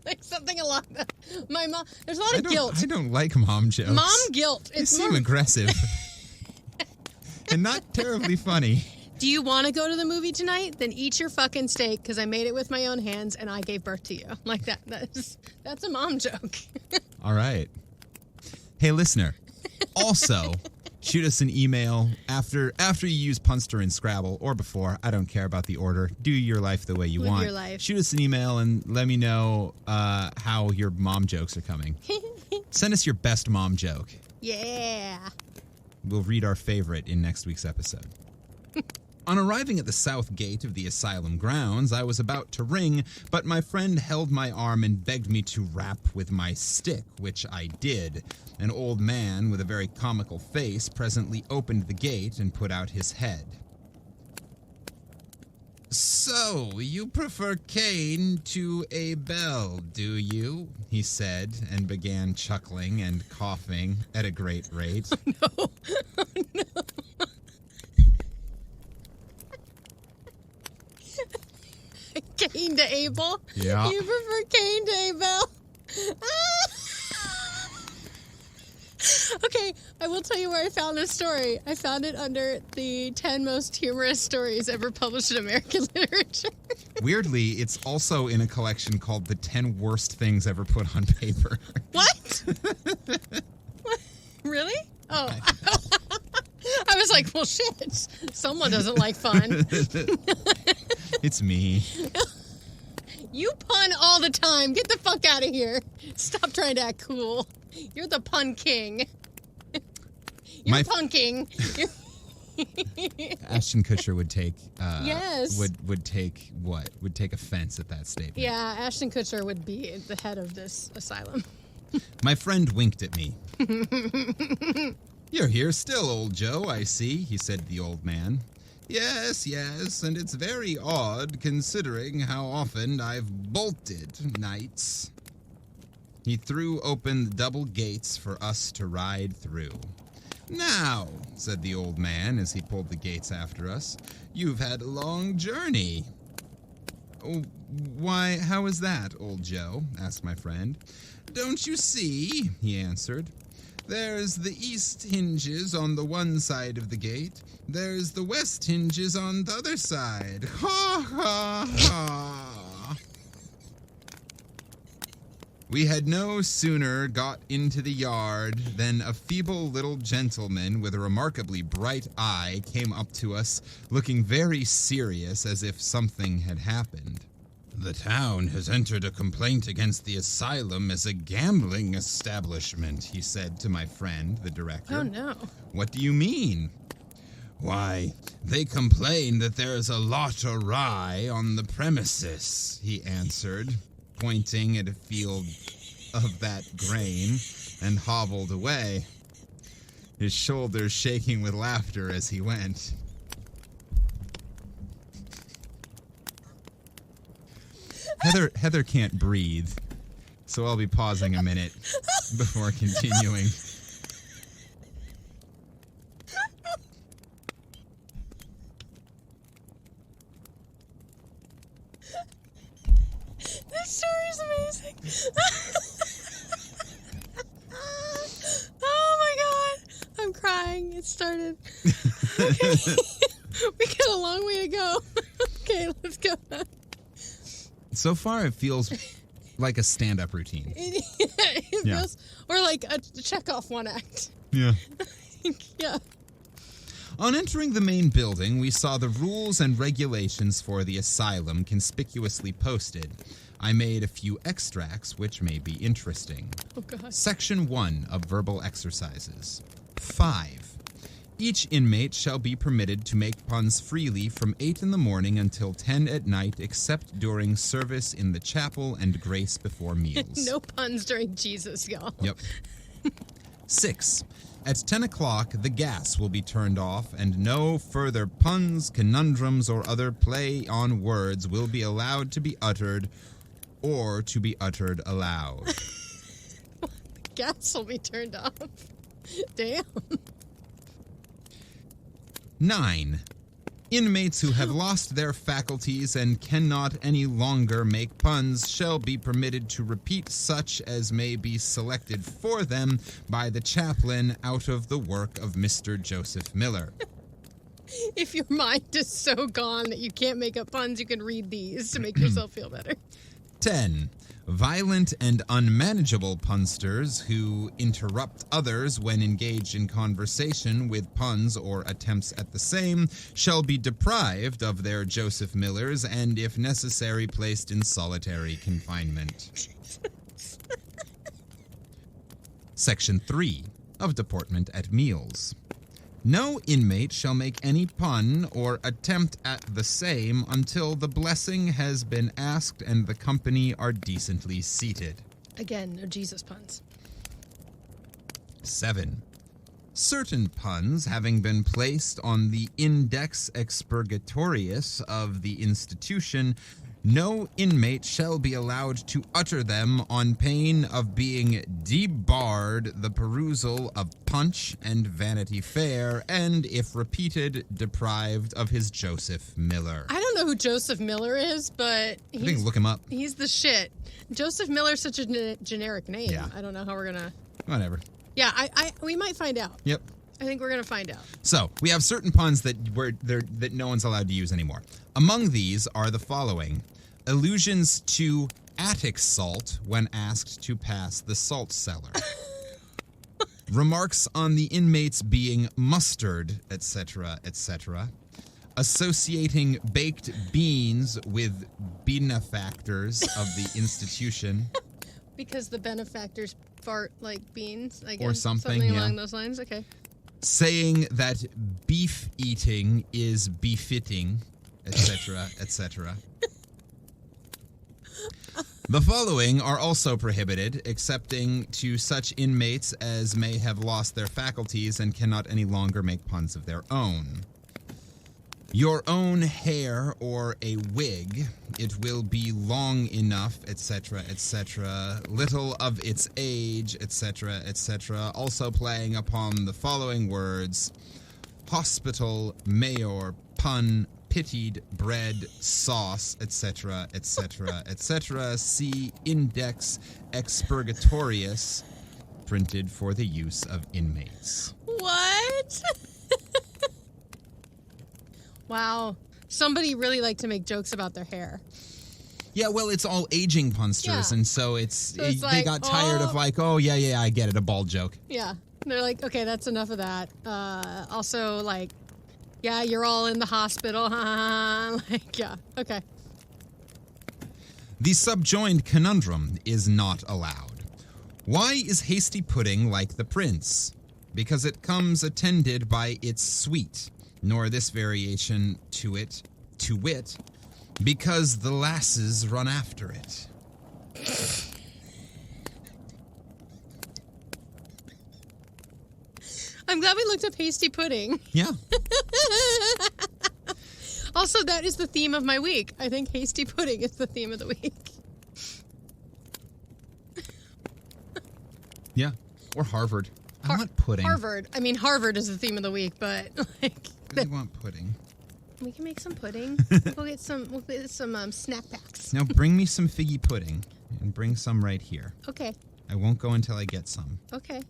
Like something along that. My mom, there's a lot of guilt. I don't like mom jokes. Mom guilt. They seem aggressive. And not terribly funny. Do you want to go to the movie tonight? Then eat your fucking steak because I made it with my own hands and I gave birth to you. Like that. That's a mom joke. All right. Hey, listener. Also, shoot us an email after you use Punster and Scrabble or before. I don't care about the order. Do your life the way you want. Your life. Shoot us an email and let me know how your mom jokes are coming. Send us your best mom joke. Yeah. We'll read our favorite in next week's episode. On arriving at the south gate of the asylum grounds, I was about to ring, but my friend held my arm and begged me to rap with my stick, which I did. An old man with a very comical face presently opened the gate and put out his head. So, you prefer Cain to Abel, do you? He said, and began chuckling and coughing at a great rate. Oh, no. Oh, no. Cain to Abel? Yeah. You prefer Cain to Abel? Okay, I will tell you where I found this story. I found it under the 10 most humorous stories ever published in American literature. Weirdly, it's also in a collection called The 10 Worst Things Ever Put on Paper. What? What? Really? Oh. I was like, well, shit. Someone doesn't like fun. It's me. You pun all the time. Get the fuck out of here. Stop trying to act cool. You're the pun king. You're pun king. Ashton Kutcher would take yes. would take what? Would take offense at that statement. Yeah, Ashton Kutcher would be the head of this asylum. My friend winked at me. You're here still, old Joe, I see, he said to the old man. Yes, and it's very odd considering how often I've bolted nights. He threw open the double gates for us to ride through. Now, said the old man as he pulled the gates after us, you've had a long journey. Oh, why, how is that, old Joe? Asked my friend. Don't you see, he answered. There's the east hinges on the one side of the gate. There's the west hinges on the other side. Ha, ha, ha. We had no sooner got into the yard than a feeble little gentleman with a remarkably bright eye came up to us, looking very serious as if something had happened. The town has entered a complaint against the asylum as a gambling establishment, he said to my friend, the director. Oh, no. What do you mean? Why, they complain that there is a lot awry on the premises, he answered, pointing at a field of that grain, and hobbled away, his shoulders shaking with laughter as he went. Heather can't breathe, so I'll be pausing a minute before continuing. This story's amazing. Oh my god. I'm crying. It started. Okay. We got a long way to go. Okay, let's go. So far, it feels like a stand-up routine. It feels, or like a check-off one act. Yeah. Yeah. On entering the main building, we saw the rules and regulations for the asylum conspicuously posted. I made a few extracts which may be interesting. Oh, God. Section 1 of verbal exercises. 5. Each inmate shall be permitted to make puns freely from 8 in the morning until 10 at night, except during service in the chapel and grace before meals. No puns during Jesus, y'all. Yep. 6. At 10 o'clock, the gas will be turned off, and no further puns, conundrums, or other play on words will be allowed to be uttered or to be uttered aloud. The gas will be turned off. Damn. 9. Inmates who have lost their faculties and cannot any longer make puns shall be permitted to repeat such as may be selected for them by the chaplain out of the work of Mr. Joseph Miller. If your mind is so gone that you can't make up puns, you can read these to make yourself feel better. 10. Violent and unmanageable punsters who interrupt others when engaged in conversation with puns or attempts at the same shall be deprived of their Joseph Millers and, if necessary, placed in solitary confinement. Section 3 of Deportment at Meals. No inmate shall make any pun or attempt at the same until the blessing has been asked and the company are decently seated. Again, no Jesus puns. 7. Certain puns having been placed on the Index Expurgatorius of the institution, no inmate shall be allowed to utter them on pain of being debarred the perusal of Punch and Vanity Fair, and, if repeated, deprived of his Joseph Miller. I don't know who Joseph Miller is, but I think look him up. He's the shit. Joseph Miller's such a generic name. Yeah. I don't know how we're gonna. Whatever. Yeah, we might find out. Yep. I think we're gonna find out. So, we have certain puns that no one's allowed to use anymore. Among these are the following. Allusions to attic salt when asked to pass the salt cellar. Remarks on the inmates being mustard, etc., etc. Associating baked beans with benefactors of the institution. Because the benefactors fart like beans, I guess. Or something along those lines, okay. Saying that beef eating is befitting, etc., etc. The following are also prohibited, excepting to such inmates as may have lost their faculties and cannot any longer make puns of their own. Your own hair or a wig, it will be long enough, etc., etc., little of its age, etc., etc., also playing upon the following words: hospital, mayor, pun, pitied, bread, sauce, etc., etc., etc. See Index Expurgatorius, printed for the use of inmates. What? Wow. Somebody really liked to make jokes about their hair. Yeah, well, it's all aging punsters, Yeah. and so it's So it's they like, got tired of like, oh, yeah, I get it, a bald joke. Yeah. They're like, okay, that's enough of that. Also, like, yeah, you're all in the hospital. Like, yeah, okay. The subjoined conundrum is not allowed. Why is hasty pudding like the prince? Because it comes attended by its suite, nor this variation to wit, because the lasses run after it. I'm glad we looked up hasty pudding. Yeah. Also, that is the theme of my week. I think hasty pudding is the theme of the week. Yeah. Or Harvard. I want pudding. Harvard. I mean, Harvard is the theme of the week, but like, I want pudding. we can make some pudding. We'll get some snack packs. Now bring me some figgy pudding and bring some right here. Okay. I won't go until I get some. Okay.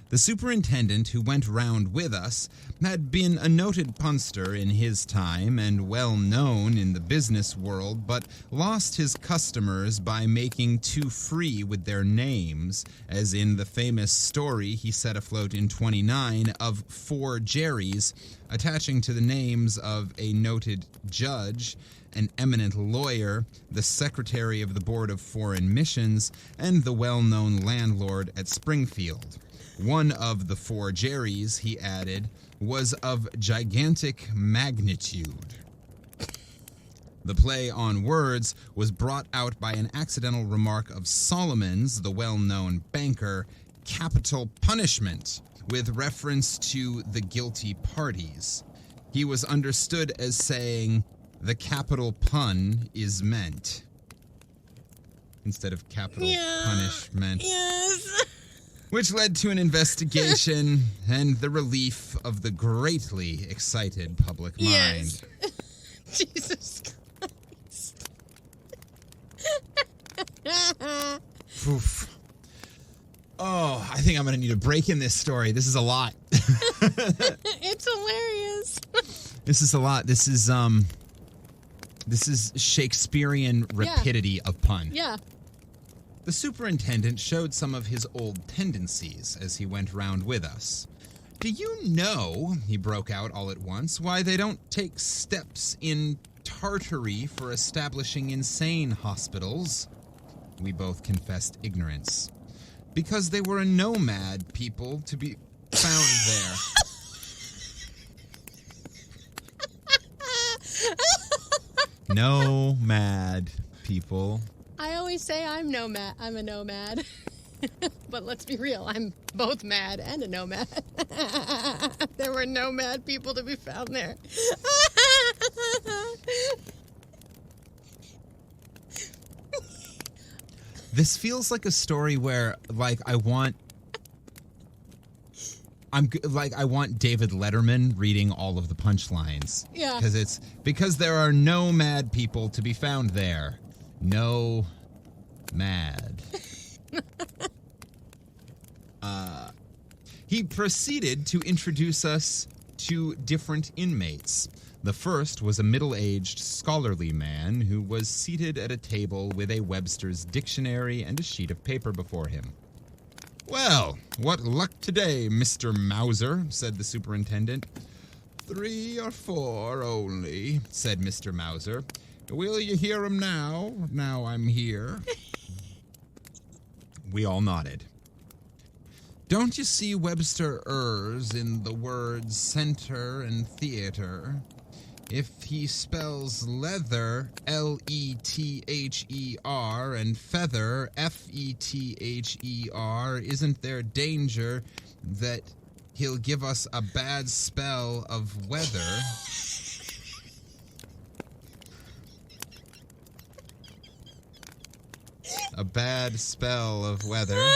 The superintendent who went round with us had been a noted punster in his time and well known in the business world, but lost his customers by making too free with their names, as in the famous story he set afloat in 29 of 4 Jerrys, attaching to the names of a noted judge, an eminent lawyer, the secretary of the Board of Foreign Missions, and the well-known landlord at Springfield. One of the 4 Jerrys, he added, was of gigantic magnitude. The play on words was brought out by an accidental remark of Solomon's, the well-known banker, capital punishment, with reference to the guilty parties. He was understood as saying, the capital pun is meant, instead of capital punishment. Yes. Which led to an investigation and the relief of the greatly excited public mind. Yes. Jesus Christ. Oof. Oh, I think I'm going to need a break in this story. This is a lot. It's hilarious. This is a lot. This is Shakespearean rapidity of pun. Yeah. The superintendent showed some of his old tendencies as he went round with us. Do you know, he broke out all at once, why they don't take steps in Tartary for establishing insane hospitals? We both confessed ignorance. Because they were a nomad people to be found there. Nomad people. I always say I'm a nomad. But let's be real, I'm both mad and a nomad. There were nomad people to be found there. This feels like a story where, like, I want David Letterman reading all of the punchlines. Yeah. Because there are no mad people to be found there. No mad. He proceeded to introduce us to different inmates. The first was a middle-aged, scholarly man who was seated at a table with a Webster's dictionary and a sheet of paper before him. "Well, what luck today, Mr. Mauser," said the superintendent. "3 or 4 only," said Mr. Mauser. "Will you hear 'em now? Now I'm here." We all nodded. "Don't you see Webster errs in the words center and theater? If he spells leather, Lether, and feather, Fether, isn't there danger that he'll give us a bad spell of weather?" A bad spell of weather.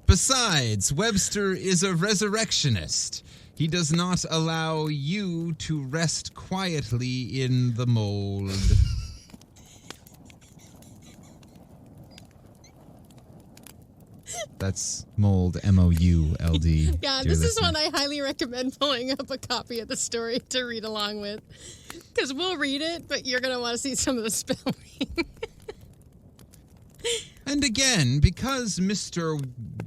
Besides, Webster is a resurrectionist. He does not allow you to rest quietly in the mold. That's mold, M-O-U-L-D. Yeah, dear this is listener. one I highly recommend pulling up a copy of the story to read along with. Because we'll read it, but you're going to want to see some of the spelling. And again, because Mr.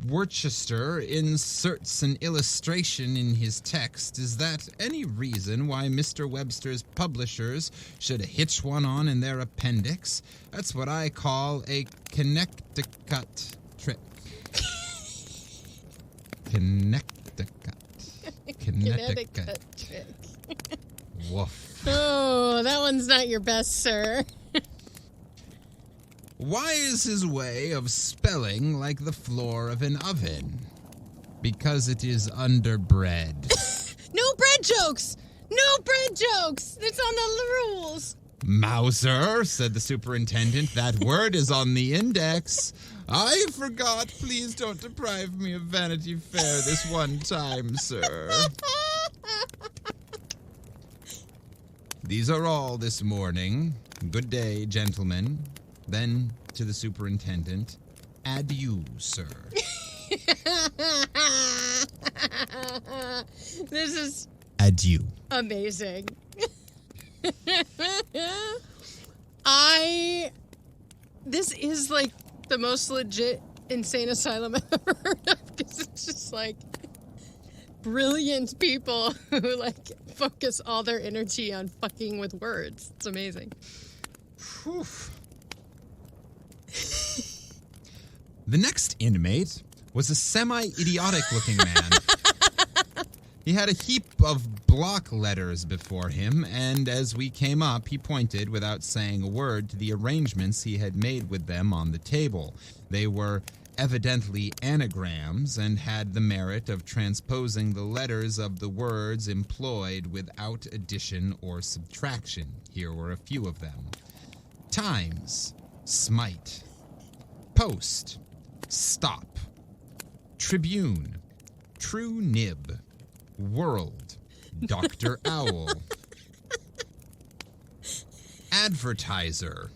Worcester inserts an illustration in his text, is that any reason why Mr. Webster's publishers should hitch one on in their appendix? That's what I call a Connecticut trick. Connecticut. Connecticut trick. Woof. Oh, that one's not your best, sir. Why is his way of spelling like the floor of an oven? Because it is underbred. No bread jokes! No bread jokes! It's on the rules. Mauser, said the superintendent, that word is on the index. I forgot. Please don't deprive me of Vanity Fair this one time, sir. These are all this morning. Good day, gentlemen. Then to the superintendent, adieu, sir. This is Adieu. amazing. This is like the most legit insane asylum I've ever heard of, because it's just like brilliant people who like focus all their energy on fucking with words. It's amazing. Whew. The next inmate was a semi-idiotic looking man. He had a heap of block letters before him, and as we came up, he pointed, without saying a word, to the arrangements he had made with them on the table. They were evidently anagrams and had the merit of transposing the letters of the words employed without addition or subtraction. Here were a few of them. Times, smite. Post, stop. Tribune, true nib. World, Dr. Owl. Advertiser,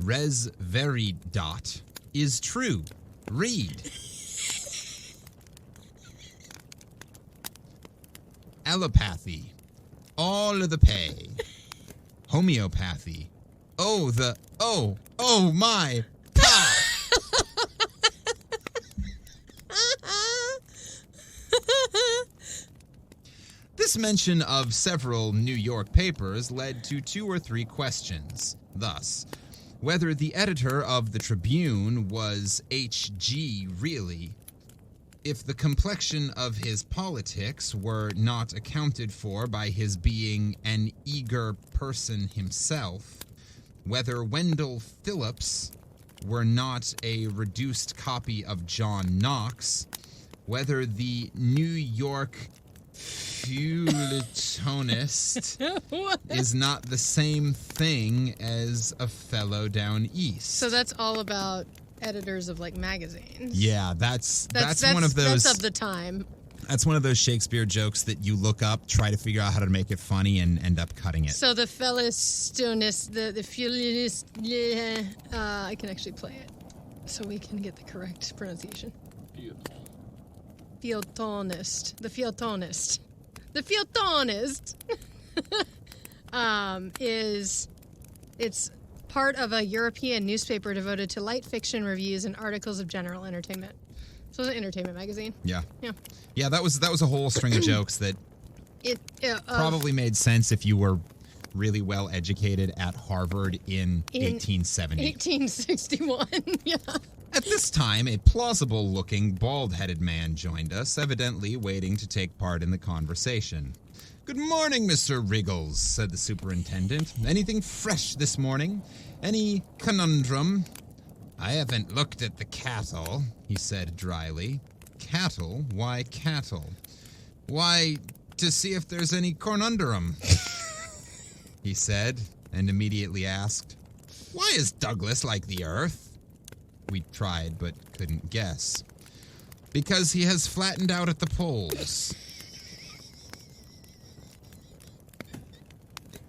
res veri dot, is true. Read. Allopathy, all of the pay. Homeopathy, oh my, pa! This mention of several New York papers led to 2 or 3 questions. Thus, whether the editor of the Tribune was H.G. really, if the complexion of his politics were not accounted for by his being an eager person himself, whether Wendell Phillips were not a reduced copy of John Knox, whether the New York feuilletonist is not the same thing as a fellow down east. So that's all about editors of like magazines. Yeah, that's one of those. That's of the time. That's one of those Shakespeare jokes that you look up, try to figure out how to make it funny, and end up cutting it. So the feuilletonist, the feuilletonist, I can actually play it, so we can get the correct pronunciation. Feuilletonist. The feuilletonist. The feuilletonist it's part of a European newspaper devoted to light fiction reviews and articles of general entertainment. So it's an entertainment magazine. Yeah. Yeah. Yeah, that was a whole string of jokes that probably made sense if you were really well educated at Harvard in 1870. 1861, yeah. At this time, a plausible-looking, bald-headed man joined us, evidently waiting to take part in the conversation. "Good morning, Mr. Riggles," said the superintendent. "Anything fresh this morning? Any conundrum?" "I haven't looked at the cattle," he said dryly. "Cattle? Why cattle?" "Why, to see if there's any conundrum," he said, and immediately asked, "Why is Douglas like the Earth?" We tried, but couldn't guess. "Because he has flattened out at the poles."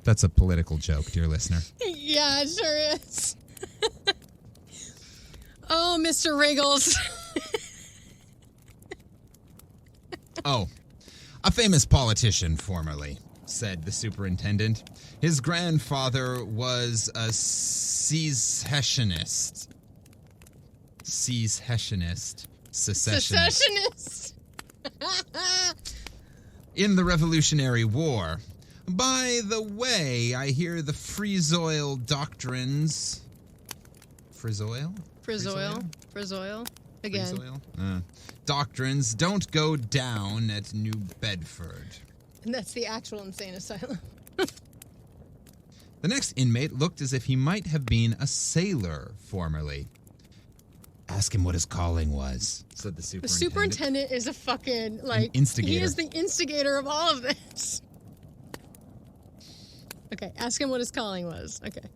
That's a political joke, dear listener. Yeah, it sure is. Oh, Mr. Riggles. Oh, a famous politician formerly, said the superintendent. His grandfather was a secessionist. Secessionist. In the Revolutionary War. By the way, I hear the Frizoil doctrines. Frizoil? Frizoil. Again. Frizoil? Doctrines don't go down at New Bedford. And that's the actual insane asylum. The next inmate looked as if he might have been a sailor formerly. Ask him what his calling was, said the superintendent. The superintendent is a fucking, like, instigator. He is the instigator of all of this. Okay, ask him what his calling was. Okay.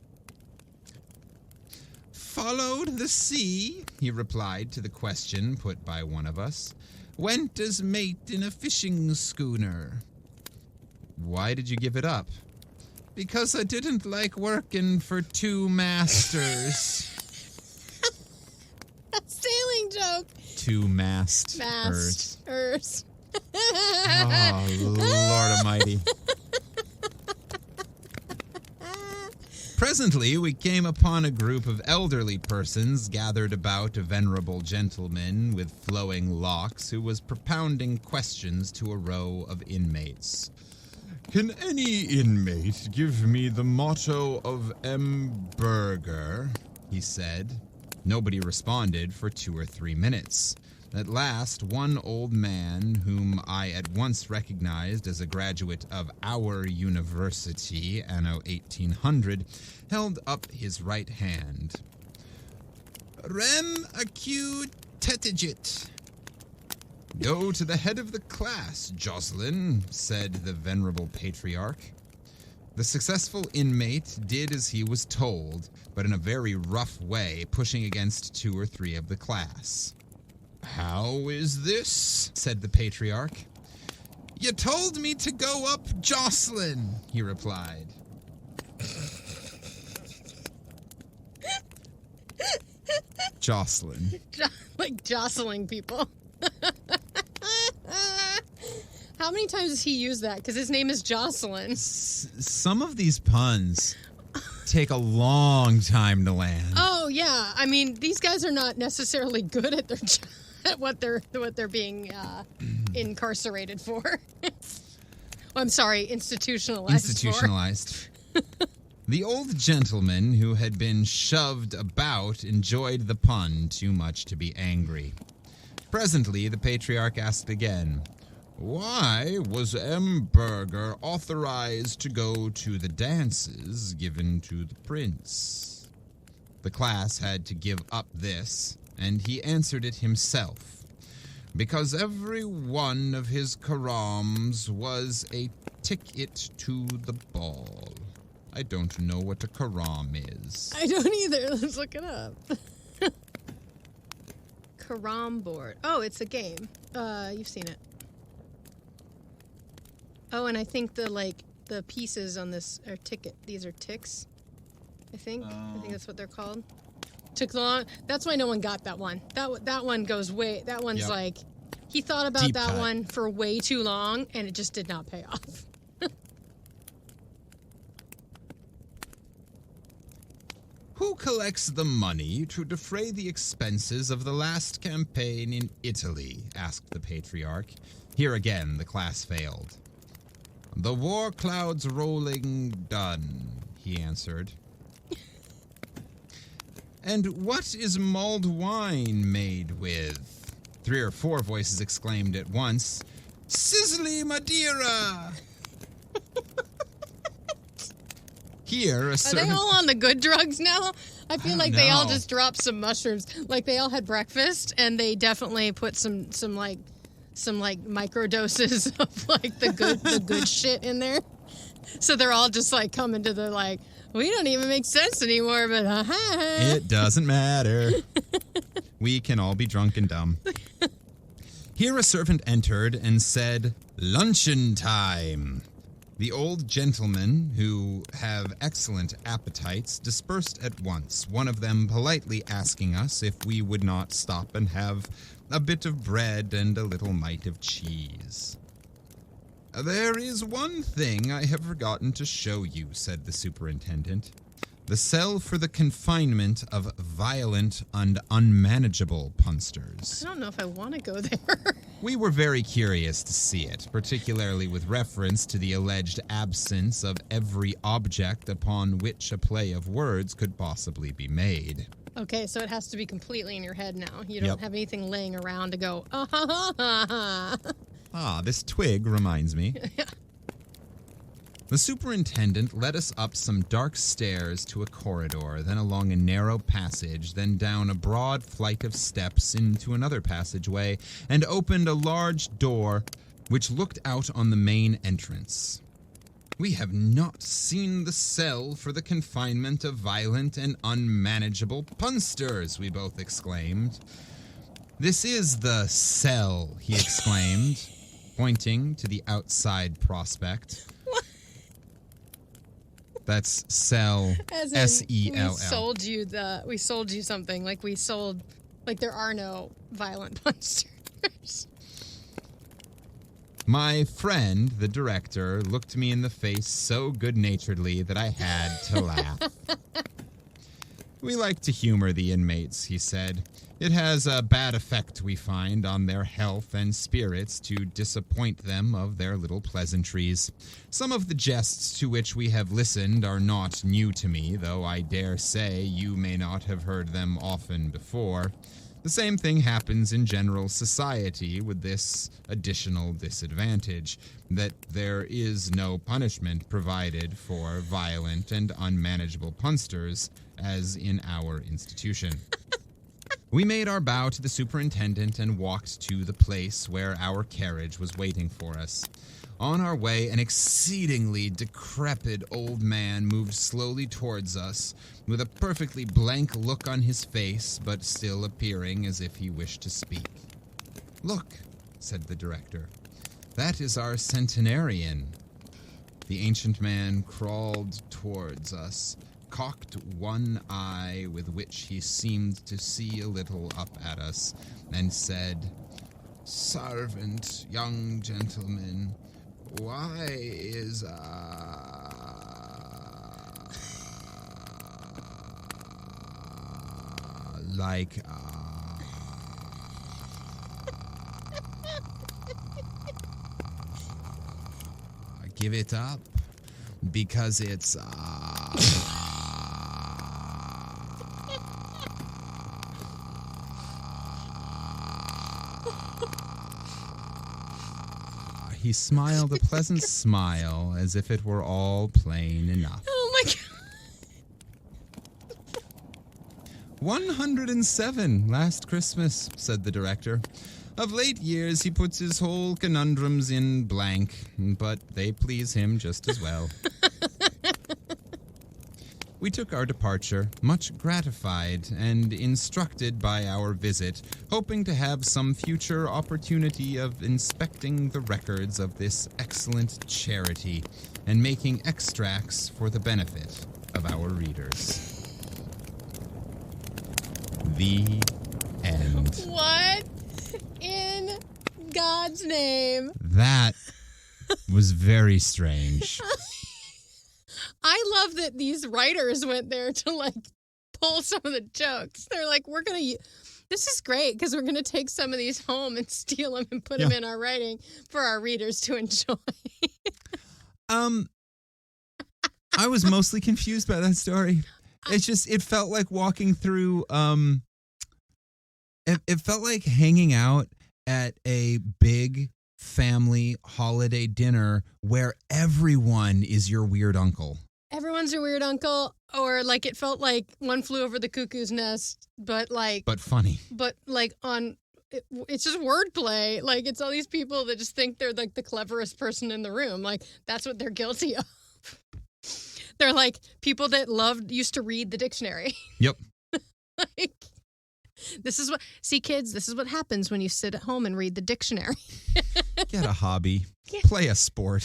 Followed the sea, he replied to the question put by one of us. Went as mate in a fishing schooner. Why did you give it up? Because I didn't like working for two masters. A sailing joke. Two masters. Masters. Oh, Lord Almighty. Presently, we came upon a group of elderly persons gathered about a venerable gentleman with flowing locks who was propounding questions to a row of inmates. Can any inmate give me the motto of M. Burger? He said. Nobody responded for 2 or 3 minutes. At last, one old man, whom I at once recognized as a graduate of our university, anno 1800, held up his right hand. Rem acute tetigit. Go to the head of the class, Jocelyn, said the venerable patriarch. The successful inmate did as he was told, but in a very rough way, pushing against 2 or 3 of the class. How is this? Said the patriarch. You told me to go up Jocelyn, he replied. Jocelyn. Like jostling people. How many times does he use that? Because his name is Jocelyn. Some of these puns take a long time to land. Oh, yeah. I mean, these guys are not necessarily good at their job. What they're being incarcerated for. Well, I'm sorry, institutionalized. The old gentleman who had been shoved about enjoyed the pun too much to be angry. Presently, the patriarch asked again, why was M. Burger authorized to go to the dances given to the prince? The class had to give up this, and he answered it himself. Because every one of his karams was a ticket to the ball. I don't know what a karam is. I don't either. Let's look it up. Karam board. Oh, it's a game. You've seen it. Oh, and I think the pieces on this are ticket. These are ticks. I think that's what they're called. Took long. That's why no one got that one. That one goes way. That one's like he thought about Deep that cut. one for way too long, and it just did not pay off. Who collects the money to defray the expenses of the last campaign in Italy? Asked the patriarch. Here again, the class failed. The war clouds rolling done, he answered. And what is mulled wine made with? 3 or 4 voices exclaimed at once, Sizzly Madeira! Here, Are they all on the good drugs now? I feel like they all just dropped some mushrooms. Like they all had breakfast, and they definitely put some micro doses of like the good shit in there. So they're all just like coming to the like, we don't even make sense anymore, but It doesn't matter. We can all be drunk and dumb. Here a servant entered and said, luncheon time. The old gentlemen, who have excellent appetites, dispersed at once, one of them politely asking us if we would not stop and have a bit of bread, and a little mite of cheese. "There is one thing I have forgotten to show you," said the superintendent. "The cell for the confinement of violent and unmanageable punsters." I don't know if I want to go there. We were very curious to see it, particularly with reference to the alleged absence of every object upon which a play of words could possibly be made. Okay, so it has to be completely in your head now. You don't Yep. have anything laying around to go, Ah, this twig reminds me. The superintendent led us up some dark stairs to a corridor, then along a narrow passage, then down a broad flight of steps into another passageway, and opened a large door which looked out on the main entrance. "We have not seen the cell for the confinement of violent and unmanageable punsters," we both exclaimed. "This is the cell," he exclaimed, pointing to the outside prospect. That's cell, As in, S-E-L-L. we sold you something. Like there are no violent punsters. My friend, the director, looked me in the face so good-naturedly that I had to laugh. "We like to humor the inmates," he said. "It has a bad effect, we find, on their health and spirits to disappoint them of their little pleasantries. Some of the jests to which we have listened are not new to me, though I dare say you may not have heard them often before. The same thing happens in general society with this additional disadvantage, that there is no punishment provided for violent and unmanageable punsters, as in our institution." We made our bow to the superintendent and walked to the place where our carriage was waiting for us. On our way, an exceedingly decrepit old man moved slowly towards us, with a perfectly blank look on his face, but still appearing as if he wished to speak. "Look," said the director, "that is our centenarian." The ancient man crawled towards us, cocked one eye with which he seemed to see a little up at us, and said, "Servant, young gentleman, why is give it up, because it's He smiled a pleasant smile, as if it were all plain enough. Oh my God. 107 last Christmas, said the director. Of late years he puts his whole conundrums in blank, but they please him just as well. We took our departure, much gratified and instructed by our visit, hoping to have some future opportunity of inspecting the records of this excellent charity and making extracts for the benefit of our readers. The end. What in God's name? That was very strange. I love that these writers went there to like pull some of the jokes. They're like, this is great because we're going to take some of these home and steal them and put them in our writing for our readers to enjoy. I was mostly confused by that story. It felt like walking through, it felt like hanging out at a big family holiday dinner where everyone is your weird uncle. Everyone's your weird uncle, or like it felt like One Flew Over the Cuckoo's Nest, but funny. But like it's just wordplay. Like it's all these people that just think they're like the cleverest person in the room. Like that's what they're guilty of. They're like people that used to read the dictionary. Yep. Like this is what happens when you sit at home and read the dictionary. Get a hobby. Yeah. Play a sport.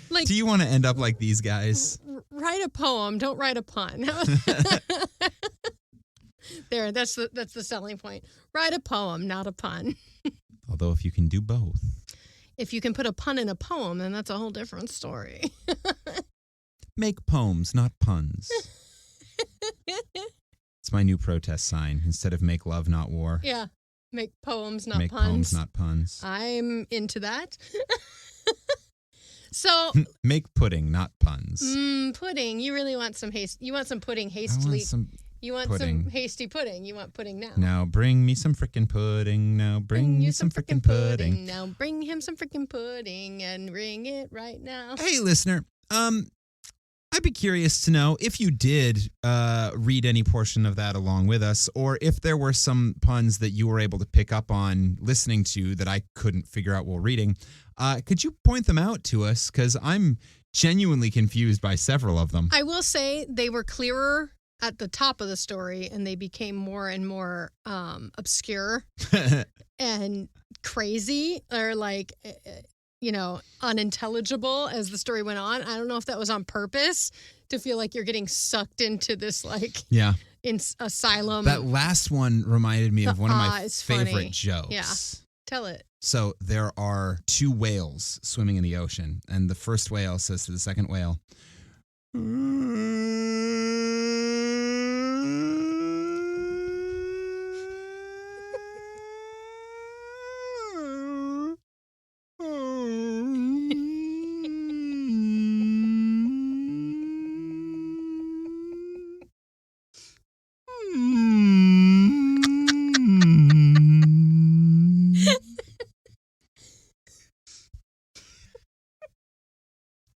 Like, do you want to end up like these guys? Write a poem. Don't write a pun. there. That's the selling point. Write a poem, not a pun. Although if you can do both. If you can put a pun in a poem, then that's a whole different story. Make poems, not puns. It's my new protest sign. Instead of make love, not war. Yeah. Make poems, not make puns. Make poems, not puns. I'm into that. So make pudding, not puns. Pudding. You really want some haste. You want some pudding hastily. You want pudding. some hasty pudding. You want pudding now. Now bring me some frickin' pudding. Now bring you some frickin' pudding. Now bring him some frickin' pudding and bring it right now. Hey, listener. I'd be curious to know if you did read any portion of that along with us, or if there were some puns that you were able to pick up on listening to that I couldn't figure out while reading. Could you point them out to us? Because I'm genuinely confused by several of them. I will say they were clearer at the top of the story, and they became more and more obscure and crazy, or like... unintelligible as the story went on. I don't know if that was on purpose to feel like you're getting sucked into this, in Asylum. That last one reminded me of one of my favorite funny. jokes. Yeah. Tell it. So there are two whales swimming in the ocean, and the first whale says to the second whale,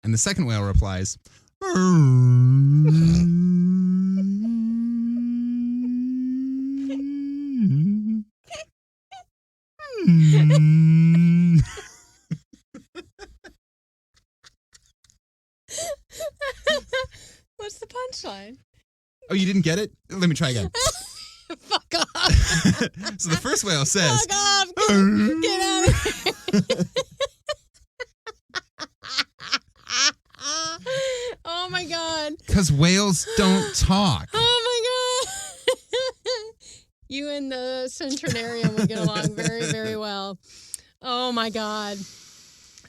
and the second whale replies, What's the punchline? Oh, you didn't get it? Let me try again. Fuck off. So the first whale says, fuck off. Get out of here. Oh my God. Because whales don't talk. Oh my God. You and the centenarian would get along very, very well. Oh my God.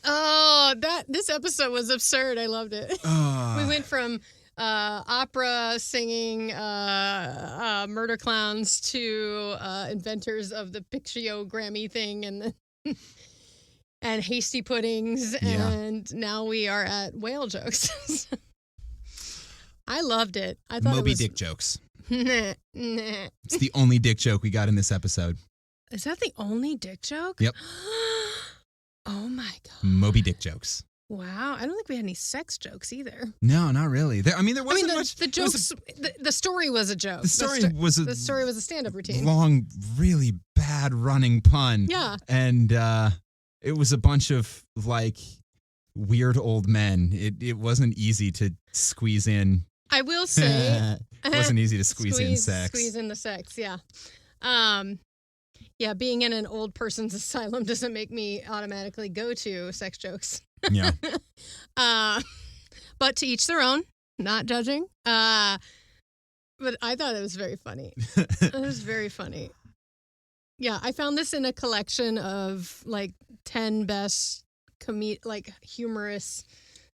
Oh, this episode was absurd. I loved it. We went from opera singing murder clowns to inventors of the Pictionary thing and hasty puddings, and now we are at whale jokes. I loved it. I thought Moby it was Dick jokes. Nah. It's the only dick joke we got in this episode. Is that the only dick joke? Yep. Oh my God. Moby Dick jokes. Wow. I don't think we had any sex jokes either. No, not really. There wasn't much. The jokes, the story was a joke. The story was a stand-up routine. Long, really bad running pun. Yeah. And it was a bunch of weird old men. It wasn't easy to squeeze in. I will say. It wasn't easy to squeeze in sex. Squeeze in the sex, yeah. Yeah, being in an old person's asylum doesn't make me automatically go to sex jokes. Yeah. But to each their own, not judging. But I thought it was very funny. It was very funny. Yeah, I found this in a collection of 10 best humorous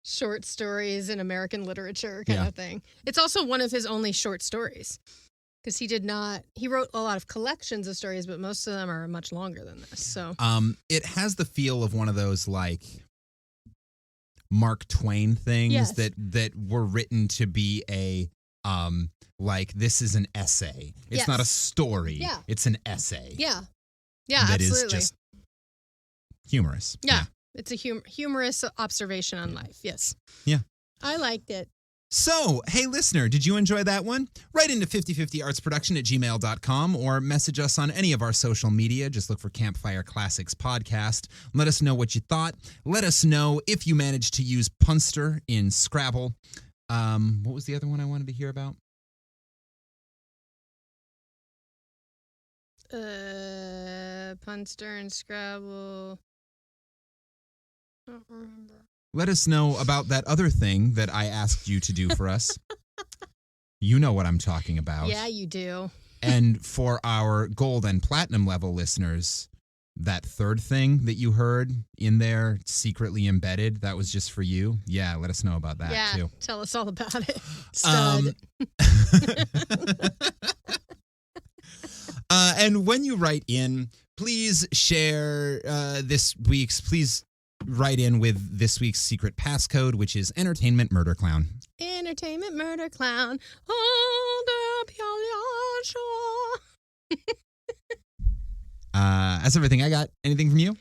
short stories in American literature kind of thing. It's also one of his only short stories. Because he wrote a lot of collections of stories, but most of them are much longer than this. So, it has the feel of one of those Mark Twain things that were written to be a this is an essay. It's not a story. Yeah. It's an essay. Yeah. Yeah, that absolutely. is just humorous. Yeah. It's a humorous observation on life. Yes. Yeah. I liked it. So, hey, listener, did you enjoy that one? Write into 5050artsproduction@gmail.com or message us on any of our social media. Just look for Campfire Classics Podcast. Let us know what you thought. Let us know if you managed to use punster in Scrabble. What was the other one I wanted to hear about? Punster and Scrabble. I don't remember. Let us know about that other thing that I asked you to do for us. You know what I'm talking about. Yeah, you do. And for our gold and platinum level listeners, that third thing that you heard in there, secretly embedded, that was just for you. Yeah, let us know about that too. Tell us all about it. Stud. And when you write in, please share please write in with this week's secret passcode, which is Entertainment Murder Clown. Entertainment Murder Clown. Hold up your launcher. That's everything I got. Anything from you?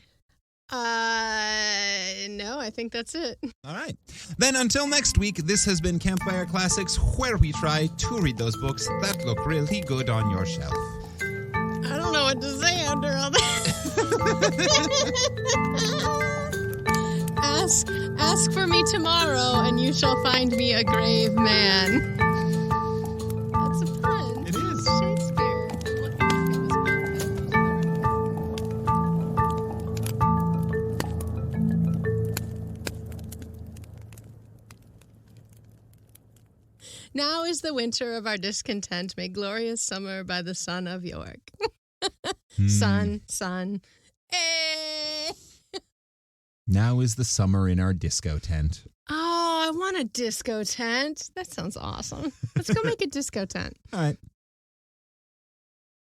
No, I think that's it. All right. Then until next week, this has been Campfire Classics, where we try to read those books that look really good on your shelf. I don't know what to say after all that. Ask for me tomorrow, and you shall find me a grave man. That's a pun. It is. Shakespeare. Now is the winter of our discontent, made glorious summer by the son of York. Son. Eh. Now is the summer in our disco tent. Oh, I want a disco tent. That sounds awesome. Let's go make a disco tent. All right.